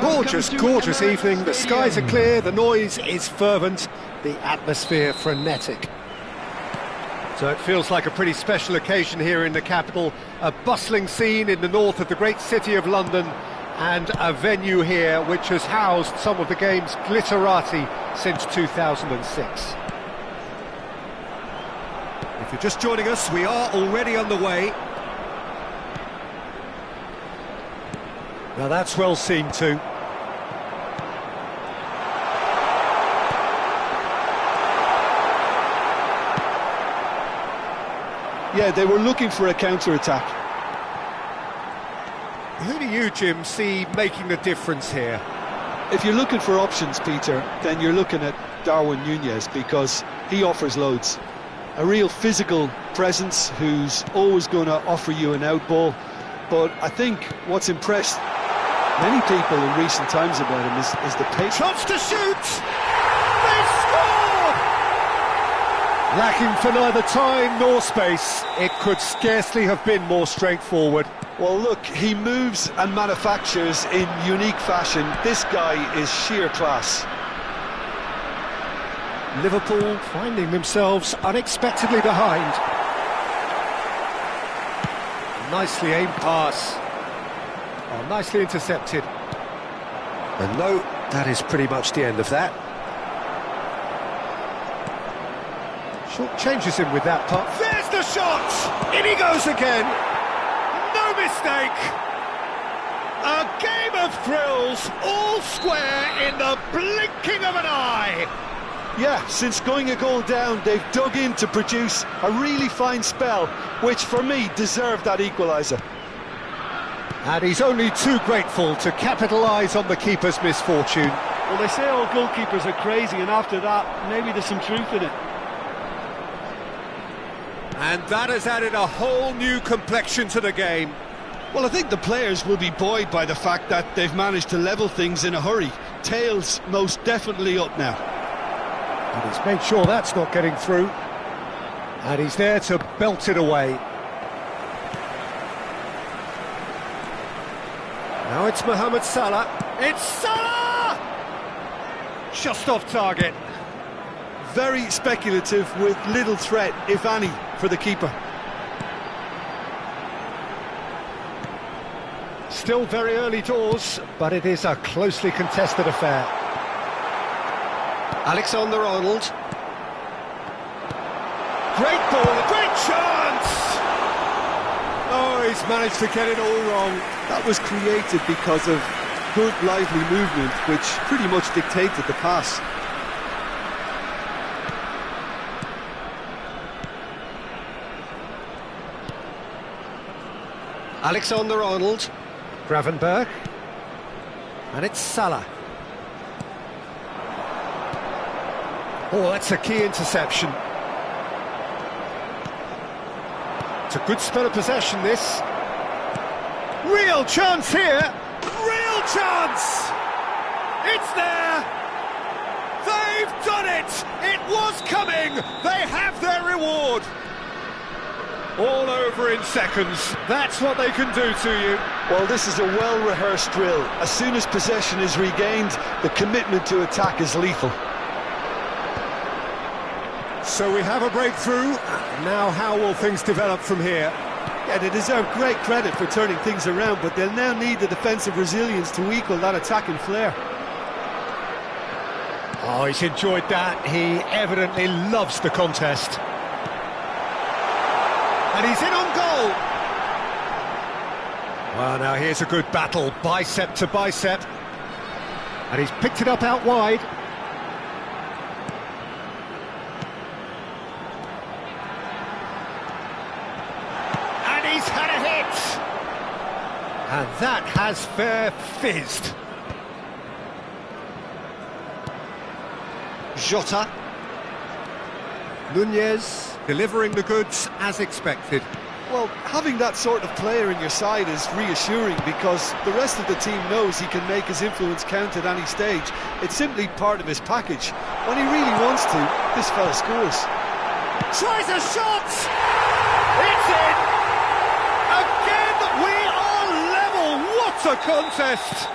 Gorgeous evening. The skies are clear, the noise is fervent, the atmosphere frenetic. So it feels like a pretty special occasion here in the capital. A bustling scene in the north of the great city of London, and a venue here which has housed some of the game's glitterati since 2006. If you're just joining us, we are already underway. Now that's well seen too. Yeah, they were looking for a counter-attack. Who do you, Jim, see making the difference here? If you're looking for options, Peter, then you're looking at Darwin Núñez, because he offers loads. A real physical presence who's always going to offer you an out ball. But I think what's impressed many people in recent times about him is the pace. Chance to shoot! They score! Lacking for neither time nor space, it could scarcely have been more straightforward. Well, look, he moves and manufactures in unique fashion. This guy is sheer class. Liverpool finding themselves unexpectedly behind. Nicely aimed pass. Oh, nicely intercepted. And no, that is pretty much the end of that. Short changes him with that putt. There's the shot! In he goes again! No mistake! A game of thrills, all square in the blinking of an eye! Yeah, since going a goal down, they've dug in to produce a really fine spell, which for me deserved that equaliser. And he's only too grateful to capitalise on the keeper's misfortune. Well, they say all goalkeepers are crazy, and after that, maybe there's some truth in it. And that has added a whole new complexion to the game. Well, I think the players will be buoyed by the fact that they've managed to level things in a hurry. Tails most definitely up now. And he's made sure that's not getting through. And he's there to belt it away. Now it's Mohamed Salah. It's Salah! Just off target. Very speculative with little threat, if any, for the keeper. Still very early doors, but it is a closely contested affair. Alexander-Arnold. Great ball, great chance! Oh, he's managed to get it all wrong. That was created because of good, lively movement, which pretty much dictated the pass. Alexander-Arnold. Gravenberg. And it's Salah. Oh, that's a key interception. It's a good spell of possession, this. Real chance here! Real chance! It's there! They've done it! It was coming! They have their reward! All over in seconds. That's what they can do to you. Well, this is a well-rehearsed drill. As soon as possession is regained, the commitment to attack is lethal. So we have a breakthrough. Now how will things develop from here? Yeah, they deserve great credit for turning things around, but they'll now need the defensive resilience to equal that attacking flair. Oh, he's enjoyed that. He evidently loves the contest. And he's in on goal. Well, now here's a good battle, bicep to bicep. And he's picked it up out wide. And he's had a hit. And that has fair fizzed. Jota. Núñez delivering the goods as expected. Well, having that sort of player in your side is reassuring because the rest of the team knows he can make his influence count at any stage. It's simply part of his package. When he really wants to, this fella scores. Tries a shot! It's in! Again! What a contest!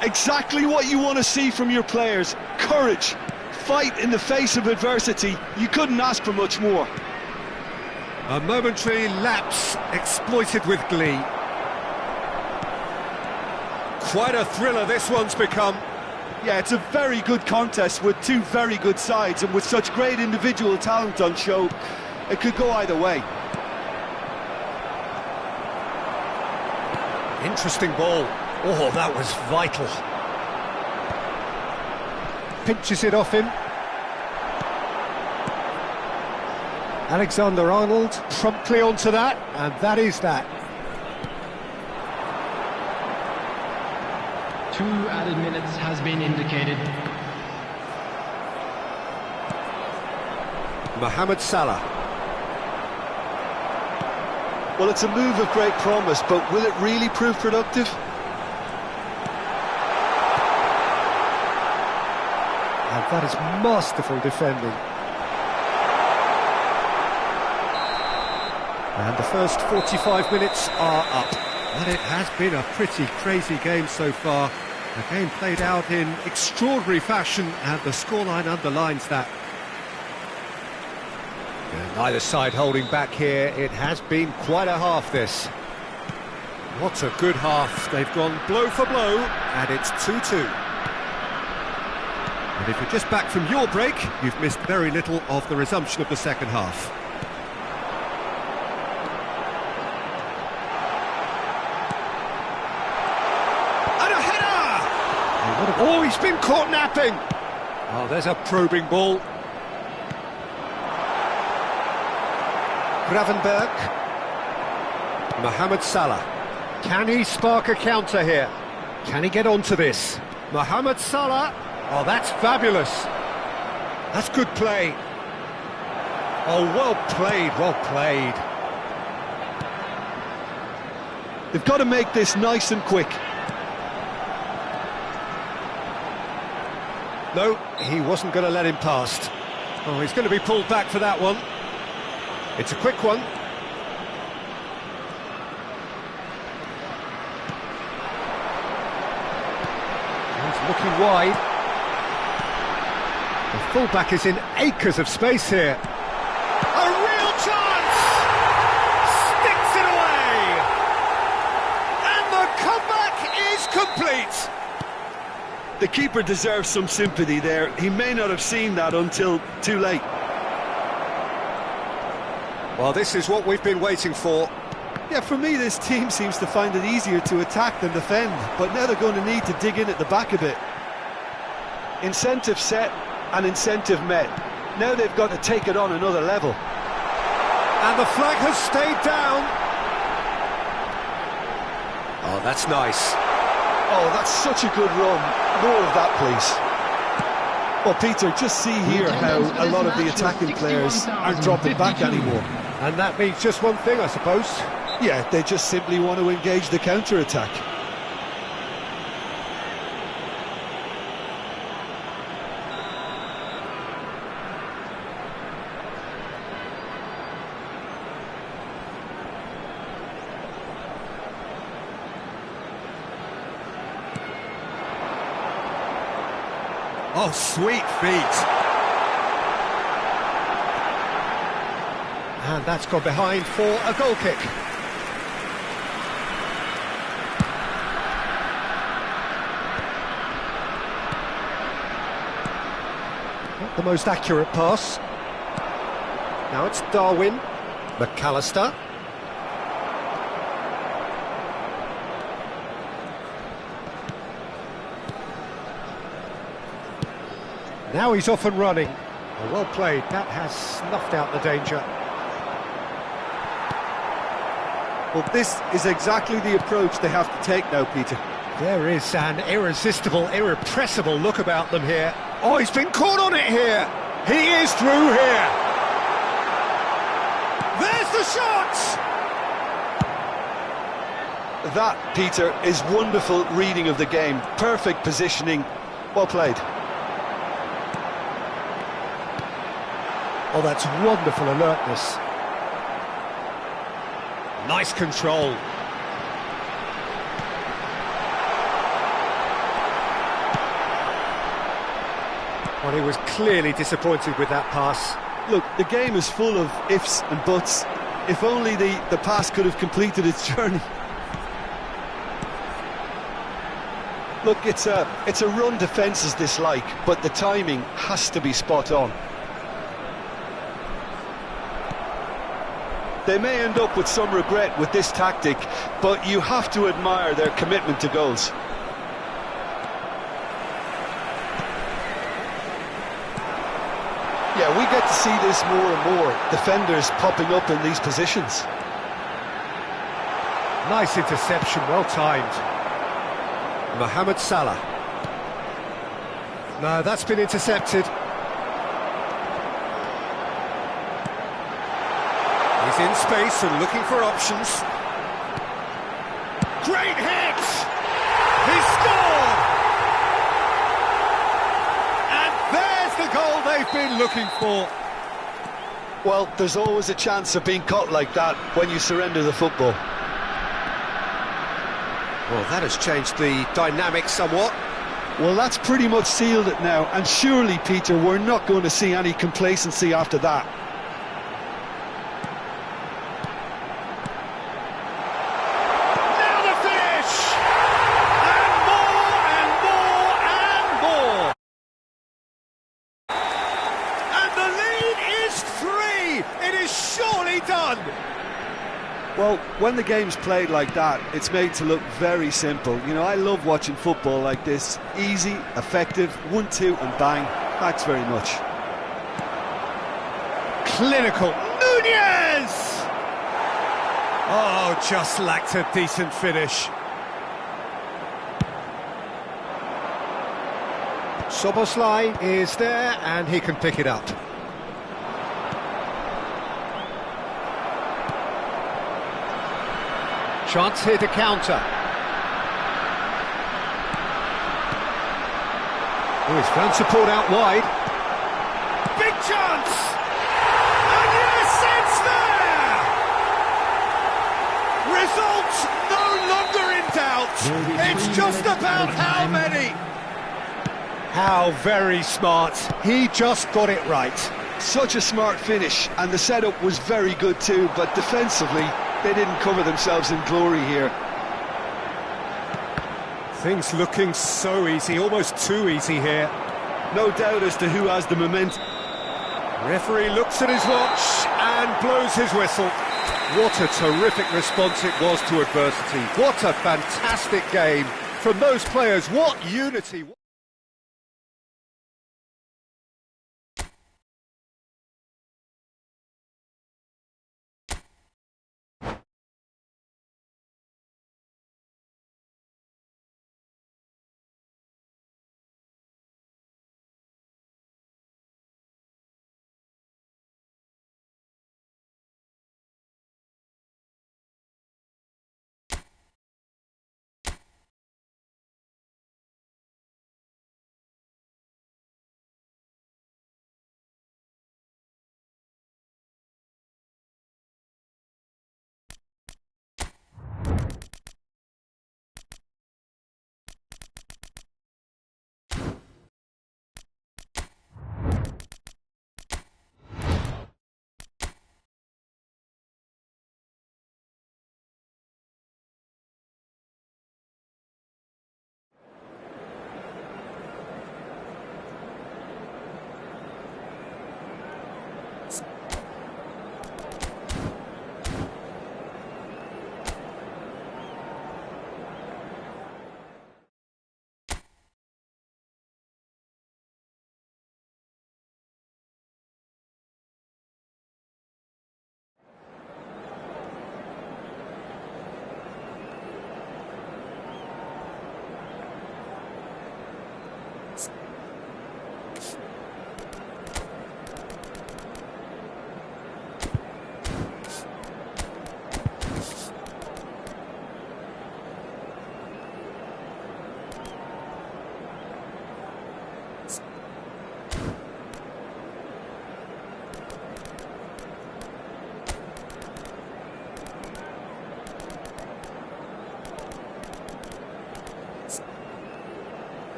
Exactly what you want to see from your players. Courage, fight in the face of adversity. You couldn't ask for much more. A momentary lapse exploited with glee. Quite a thriller this one's become. Yeah, it's a very good contest with two very good sides, and with such great individual talent on show, it could go either way. Interesting ball. Oh, that was vital. Pinches it off him. Alexander-Arnold promptly onto that, and that is that. 2 added minutes has been indicated. Mohamed Salah. Well, it's a move of great promise, but will it really prove productive? And that is masterful defending. And the first 45 minutes are up. Well, it has been a pretty crazy game so far. The game played out in extraordinary fashion, and the scoreline underlines that. And neither side holding back here. It has been quite a half, this. What a good half. They've gone blow for blow, and it's 2-2. And if you're just back from your break, you've missed very little of the resumption of the second half. Oh, he's been caught napping! Oh, there's a probing ball. Gravenberg. Mohamed Salah. Can he spark a counter here? Can he get onto this? Mohamed Salah. Oh, that's fabulous. That's good play. Oh, well played, well played. They've got to make this nice and quick. No, he wasn't going to let him past. Oh, he's going to be pulled back for that one. It's a quick one. He's looking wide. The fullback is in acres of space here. A real chance! Sticks it away! And the comeback is complete! The keeper deserves some sympathy there. He may not have seen that until too late. Well, this is what we've been waiting for. Yeah, for me, this team seems to find it easier to attack than defend, but now they're going to need to dig in at the back a bit. Incentive set and incentive met. Now they've got to take it on another level. And the flag has stayed down. Oh, that's nice. Oh, that's such a good run. More of that, please. Well, Peter, just see here how a lot of the attacking players aren't dropping back anymore. And that means just one thing, I suppose. Yeah, they just simply want to engage the counter-attack. Oh, sweet feet. And that's gone behind for a goal kick. Not the most accurate pass. Now it's Darwin. McAllister. Now he's off and running. Oh, well played. That has snuffed out the danger. Well, this is exactly the approach they have to take now, Peter. There is an irresistible, irrepressible look about them here. Oh, he's been caught on it here. He is through here. There's the shot! That, Peter, is wonderful reading of the game. Perfect positioning. Well played. Oh, that's wonderful alertness. Nice control. Well, he was clearly disappointed with that pass. Look, the game is full of ifs and buts. If only the pass could have completed its journey. Look, it's a run defence's dislike, but the timing has to be spot on. They may end up with some regret with this tactic, but you have to admire their commitment to goals. Yeah, we get to see this more and more, defenders popping up in these positions. Nice interception, well timed. Mohamed Salah. No, that's been intercepted. He's in space and looking for options. Great hit! He scored! And there's the goal they've been looking for. Well, there's always a chance of being caught like that when you surrender the football. Well, that has changed the dynamic somewhat. Well, that's pretty much sealed it now, and surely, Peter, we're not going to see any complacency after that. Now the finish! And more and more and more! And the lead is 3! It is surely done! Well, when the game's played like that, it's made to look very simple. You know, I love watching football like this. Easy, effective, 1-2 and bang. Thanks very much. Clinical. Nunez! Oh, just lacked a decent finish. Szoboszlai is there and he can pick it up. Chance here to counter. Oh, he's found support out wide. Big chance! And yes, it's there! Results no longer in doubt. It's just about how many. How very smart. He just got it right. Such a smart finish, and the setup was very good too, but defensively, they didn't cover themselves in glory here. Things looking so easy, almost too easy here. No doubt as to who has the momentum. Referee looks at his watch and blows his whistle. What a terrific response it was to adversity. What a fantastic game from those players. What unity.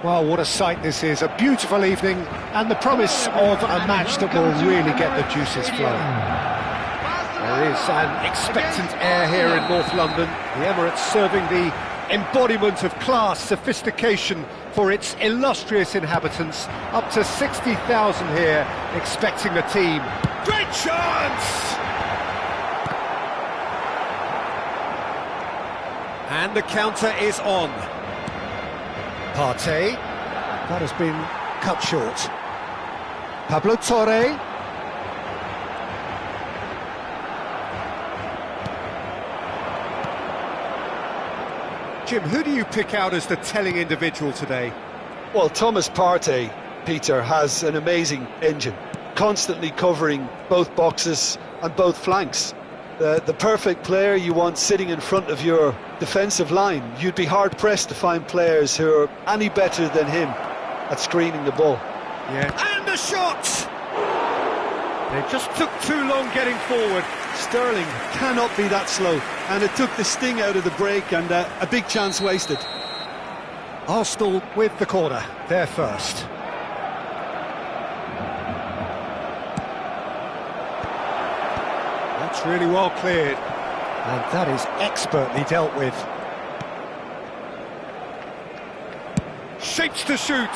Well, what a sight this is, a beautiful evening, and the promise of a match that will really get the juices flowing. There is an expectant air here in North London, the Emirates serving the embodiment of class, sophistication for its illustrious inhabitants. Up to 60,000 here, expecting the team. Great chance! And the counter is on. Partey, that has been cut short. Pablo Torre. Jim, who do you pick out as the telling individual today? Well, Thomas Partey, Peter, has an amazing engine, constantly covering both boxes and both flanks. The perfect player you want sitting in front of your defensive line. You'd be hard-pressed to find players who are any better than him at screening the ball. Yeah. And the shot! They just took too long getting forward. Sterling cannot be that slow, and it took the sting out of the break, and a big chance wasted. Arsenal with the corner, they're first. That's really well cleared, and that is expertly dealt with. Shapes to shoot,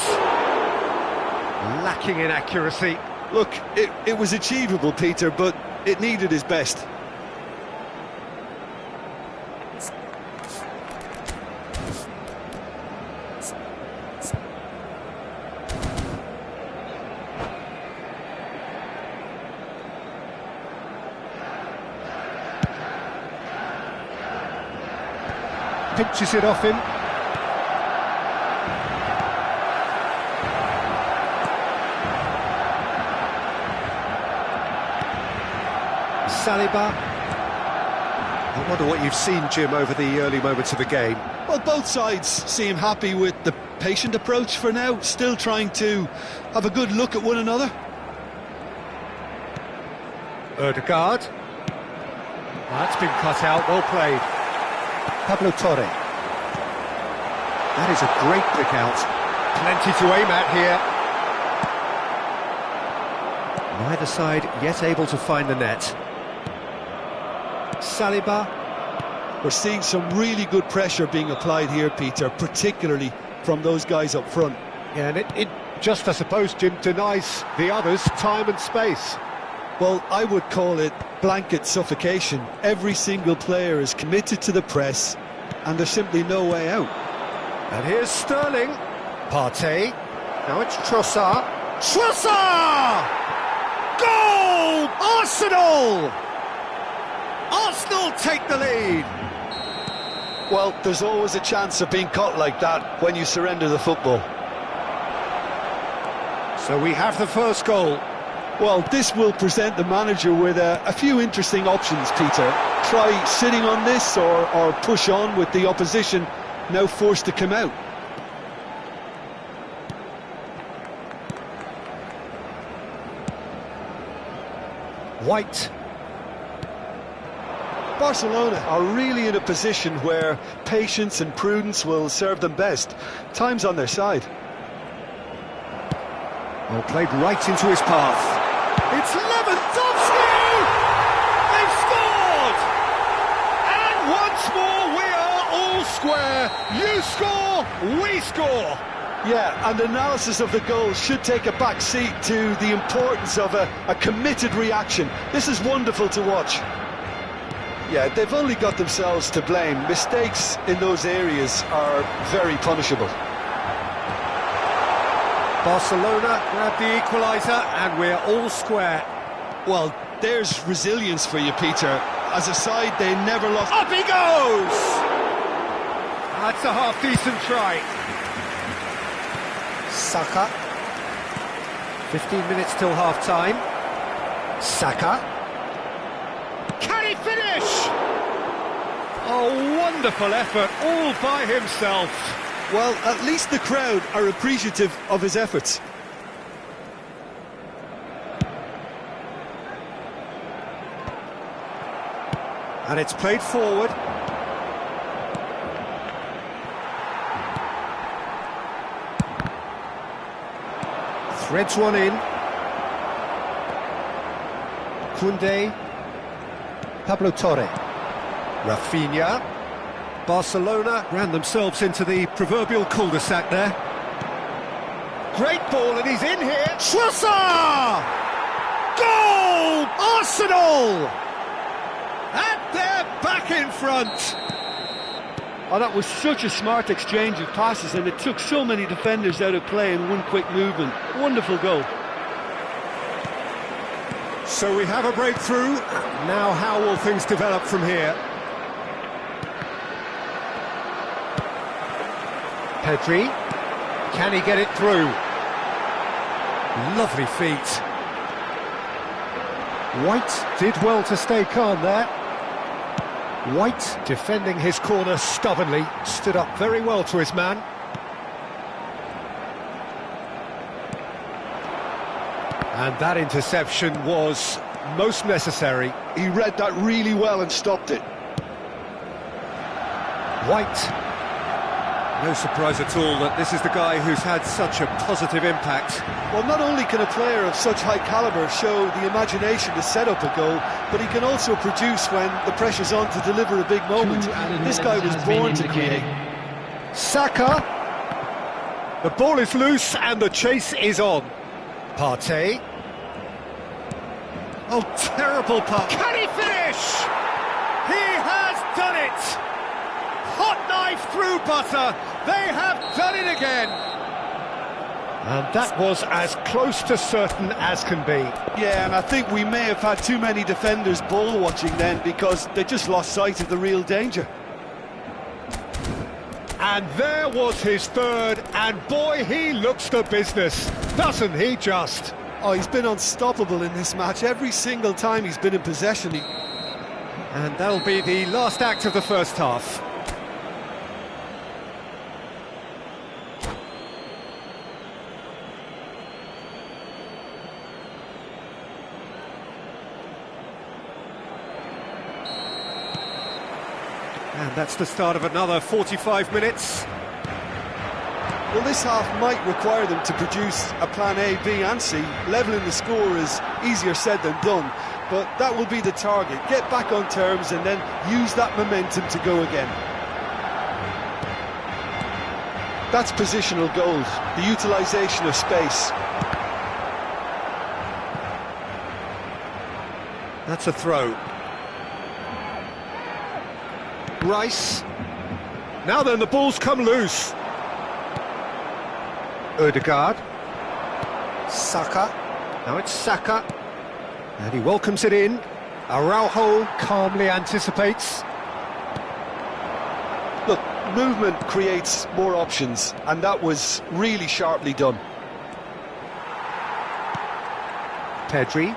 lacking in accuracy. Look, it was achievable, Peter, but it needed his best. Pinches it off him. Saliba. I wonder what you've seen, Jim, over the early moments of the game. Well, both sides seem happy with the patient approach for now, still trying to have a good look at one another. Odegaard. That's been cut out, well played. Pablo Torre. That is a great pick out. Plenty to aim at here. Neither side yet able to find the net. Saliba. We're seeing some really good pressure being applied here, Peter, particularly from those guys up front. Yeah, and it just, I suppose, Jim, denies the others time and space. Well, I would call it blanket suffocation. Every single player is committed to the press, and there's simply no way out. And here's Sterling. Partey. Now it's Trossard. Trossard! Goal! Arsenal! Arsenal take the lead. Well, there's always a chance of being caught like that when you surrender the football. So we have the first goal. Well, this will present the manager with a few interesting options, Peter. Try sitting on this or push on with the opposition now forced to come out. White. Barcelona are really in a position where patience and prudence will serve them best. Time's on their side. Well, played right into his path. It's Lewandowski! They've scored! And once more we are all square. You score, we score. Yeah, and analysis of the goal should take a back seat to the importance of a committed reaction. This is wonderful to watch. Yeah, they've only got themselves to blame. Mistakes in those areas are very punishable. Barcelona grab the equaliser and we're all square. Well, there's resilience for you, Peter. As a side, they never lost... Up he goes! That's a half-decent try. Saka. 15 minutes till half-time. Saka. Can he finish? A wonderful effort, all by himself. Well, at least the crowd are appreciative of his efforts. And it's played forward. Threads one in. Koundé. Pablo Torre. Rafinha. Barcelona ran themselves into the proverbial cul-de-sac there. Great ball, and he's in here. Trossard! Goal! Arsenal! And they're back in front. Oh, that was such a smart exchange of passes, and it took so many defenders out of play in one quick movement. Wonderful goal. So we have a breakthrough. Now how will things develop from here? Pedri, can he get it through? Lovely feet. White did well to stay calm there. White, defending his corner stubbornly, stood up very well to his man. And that interception was most necessary. He read that really well and stopped it. White. No surprise at all that this is the guy who's had such a positive impact. Well, not only can a player of such high calibre show the imagination to set up a goal, but he can also produce when the pressure's on to deliver a big moment. This guy was born to create. Saka. The ball is loose and the chase is on. Partey. Oh, terrible pass. Can he finish? He has done it! Hot knife through butter. They have done it again. And that was as close to certain as can be. Yeah, and I think we may have had too many defenders ball watching then, because they just lost sight of the real danger. And there was his third, and boy, he looks the business, doesn't he just? Oh, he's been unstoppable in this match. Every single time he's been in possession. And that'll be the last act of the first half. And that's the start of another 45 minutes. Well, this half might require them to produce a plan A, B and C. Levelling the score is easier said than done, but that will be the target. Get back on terms and then use that momentum to go again. That's positional goals, the utilisation of space. That's a throw. Rice. Now then, the ball's come loose. Odegaard. Saka. Now it's Saka. And he welcomes it in. Araujo calmly anticipates. Look, movement creates more options, and that was really sharply done. Pedri.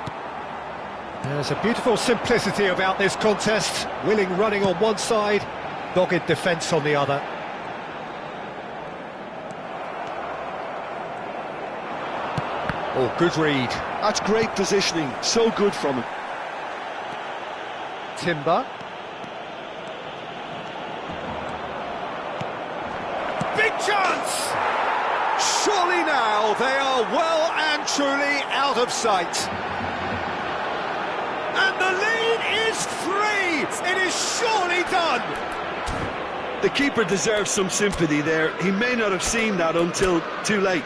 There's a beautiful simplicity about this contest. Willing running on one side, dogged defence on the other. Oh, good read. That's great positioning, so good from him. Timber. Big chance! Surely now they are well and truly out of sight. And the lead is 3! It is surely done! The keeper deserves some sympathy there. He may not have seen that until too late.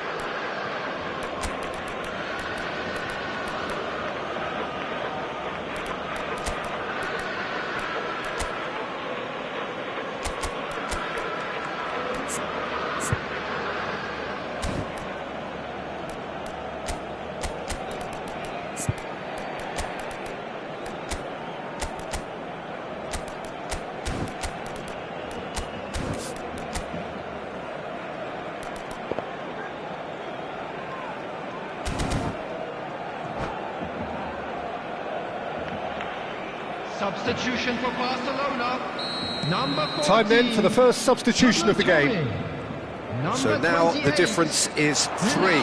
Substitution for Barcelona. Number 14. Time then for the first substitution of the game. So now the 28, difference is 3.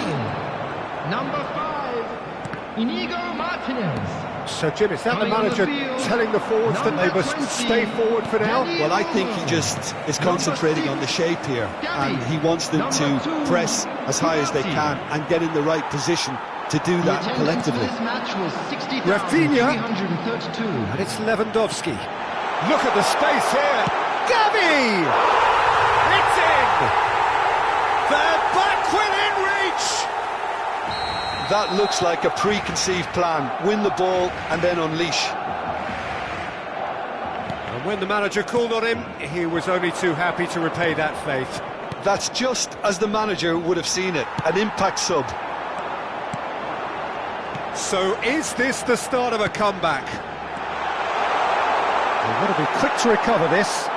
Number 5, Inigo Martinez. So, Jim, is that the Coming on the manager field, telling the forwards that they number must 20, stay forward for now? Danny Well, I think he just is concentrating on the shape here, and he wants them to press as high as they can and get in the right position to do The that attendance collectively. for this match was Rafinha. 60,332. And it's Lewandowski. Look at the space here. Gavi! It's in! They're back within reach! That looks like a preconceived plan. Win the ball and then unleash. And when the manager called on him, he was only too happy to repay that faith. That's just as the manager would have seen it, an impact sub. So is this the start of a comeback? They've got to be quick to recover this.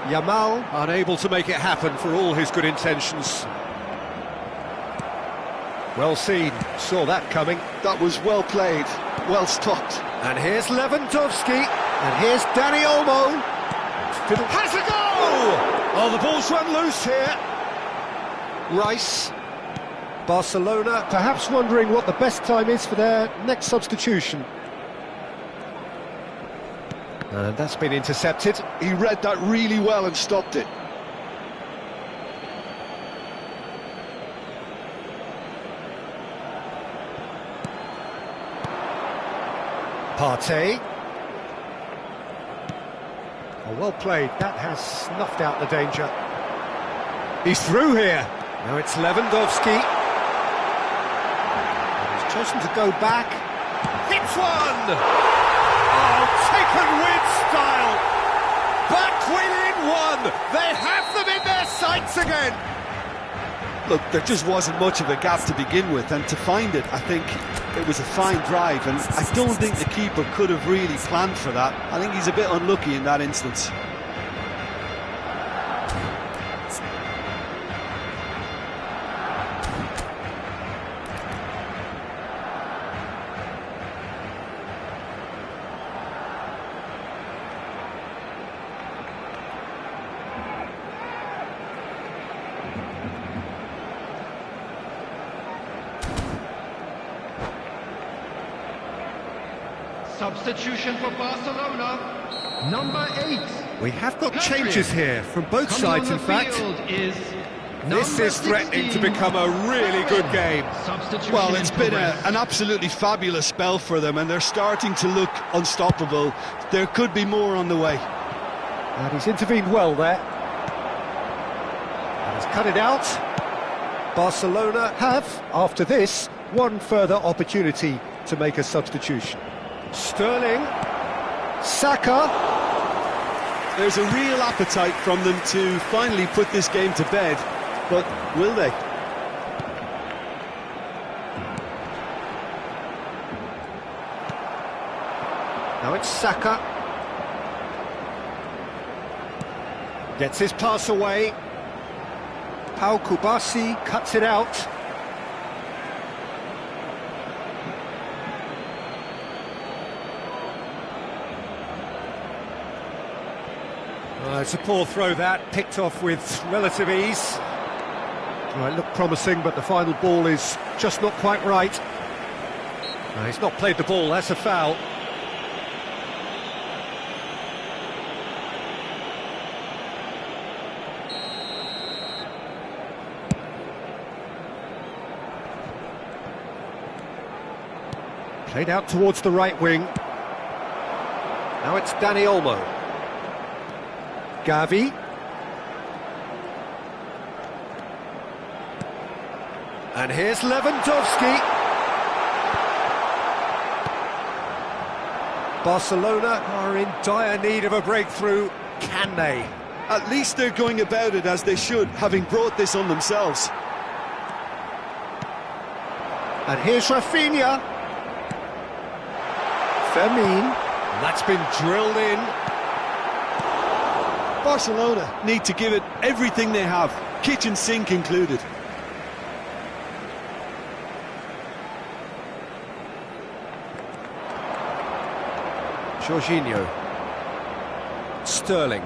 Yamal unable to make it happen for all his good intentions. Well seen, saw that coming. That was well played, well stopped. And here's Lewandowski, and here's Danny Olmo. Fiddle has a goal! Oh, the ball's run loose here. Rice. Barcelona perhaps wondering what the best time is for their next substitution. And that's been intercepted. He read that really well and stopped it. Partey. Oh, well played. That has snuffed out the danger. He's through here. Now it's Lewandowski. And he's chosen to go back. Hits one! Oh, taken with style. Back within one. They have them in their sights again. Look, there just wasn't much of a gap to begin with, and to find it, I think it was a fine drive, and I don't think the keeper could have really planned for that. I think he's a bit unlucky in that instance. Substitution for Barcelona, number 8. We have got Country. changes here from both Coming sides, on in the fact. field is This number is threatening to 16, become a really good game. Substitution Well, in it's been progress. an absolutely fabulous spell for them, and they're starting to look unstoppable. There could be more on the way. And he's intervened well there. And he's cut it out. Barcelona have, after this, one further opportunity to make a substitution. Sterling. Saka. There's a real appetite from them to finally put this game to bed, but will they? Now it's Saka. Gets his pass away. Pau Kubasi cuts it out. It's a poor throw that, picked off with relative ease. Well, it looked promising, but the final ball is just not quite right. No, he's not played the ball, that's a foul. Played out towards the right wing. Now it's Danny Olmo. Gavi. And here's Lewandowski. Barcelona are in dire need of a breakthrough. Can they? At least they're going about it as they should, having brought this on themselves. And here's Rafinha. Fermin. And that's been drilled in. Barcelona need to give it everything they have, kitchen sink included. Jorginho. Sterling.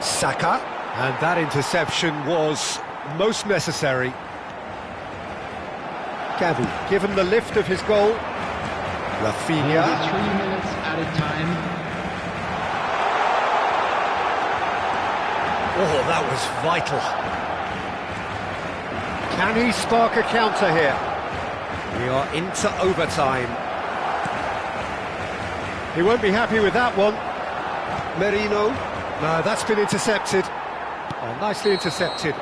Saka. And that interception was most necessary. Abou, given the lift of his goal. Rafinha. 3 minutes added time. Oh, that was vital. Can he spark a counter here? We are into overtime. He won't be happy with that one. Merino. No, that's been intercepted. Nicely intercepted.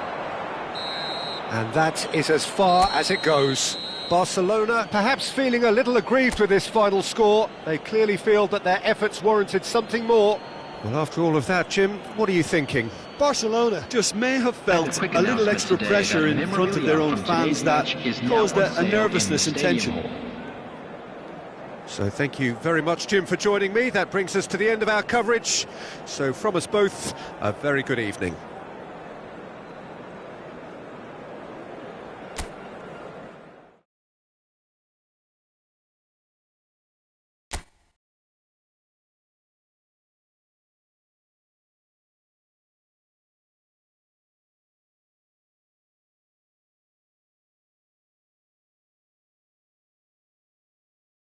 And that is as far as it goes. Barcelona perhaps feeling a little aggrieved with this final score. They clearly feel that their efforts warranted something more. Well, after all of that, Jim, what are you thinking? Barcelona just may have felt a little extra pressure in front of their own fans that caused a nervousness and tension. So thank you very much, Jim, for joining me. That brings us to the end of our coverage. So from us both, a very good evening.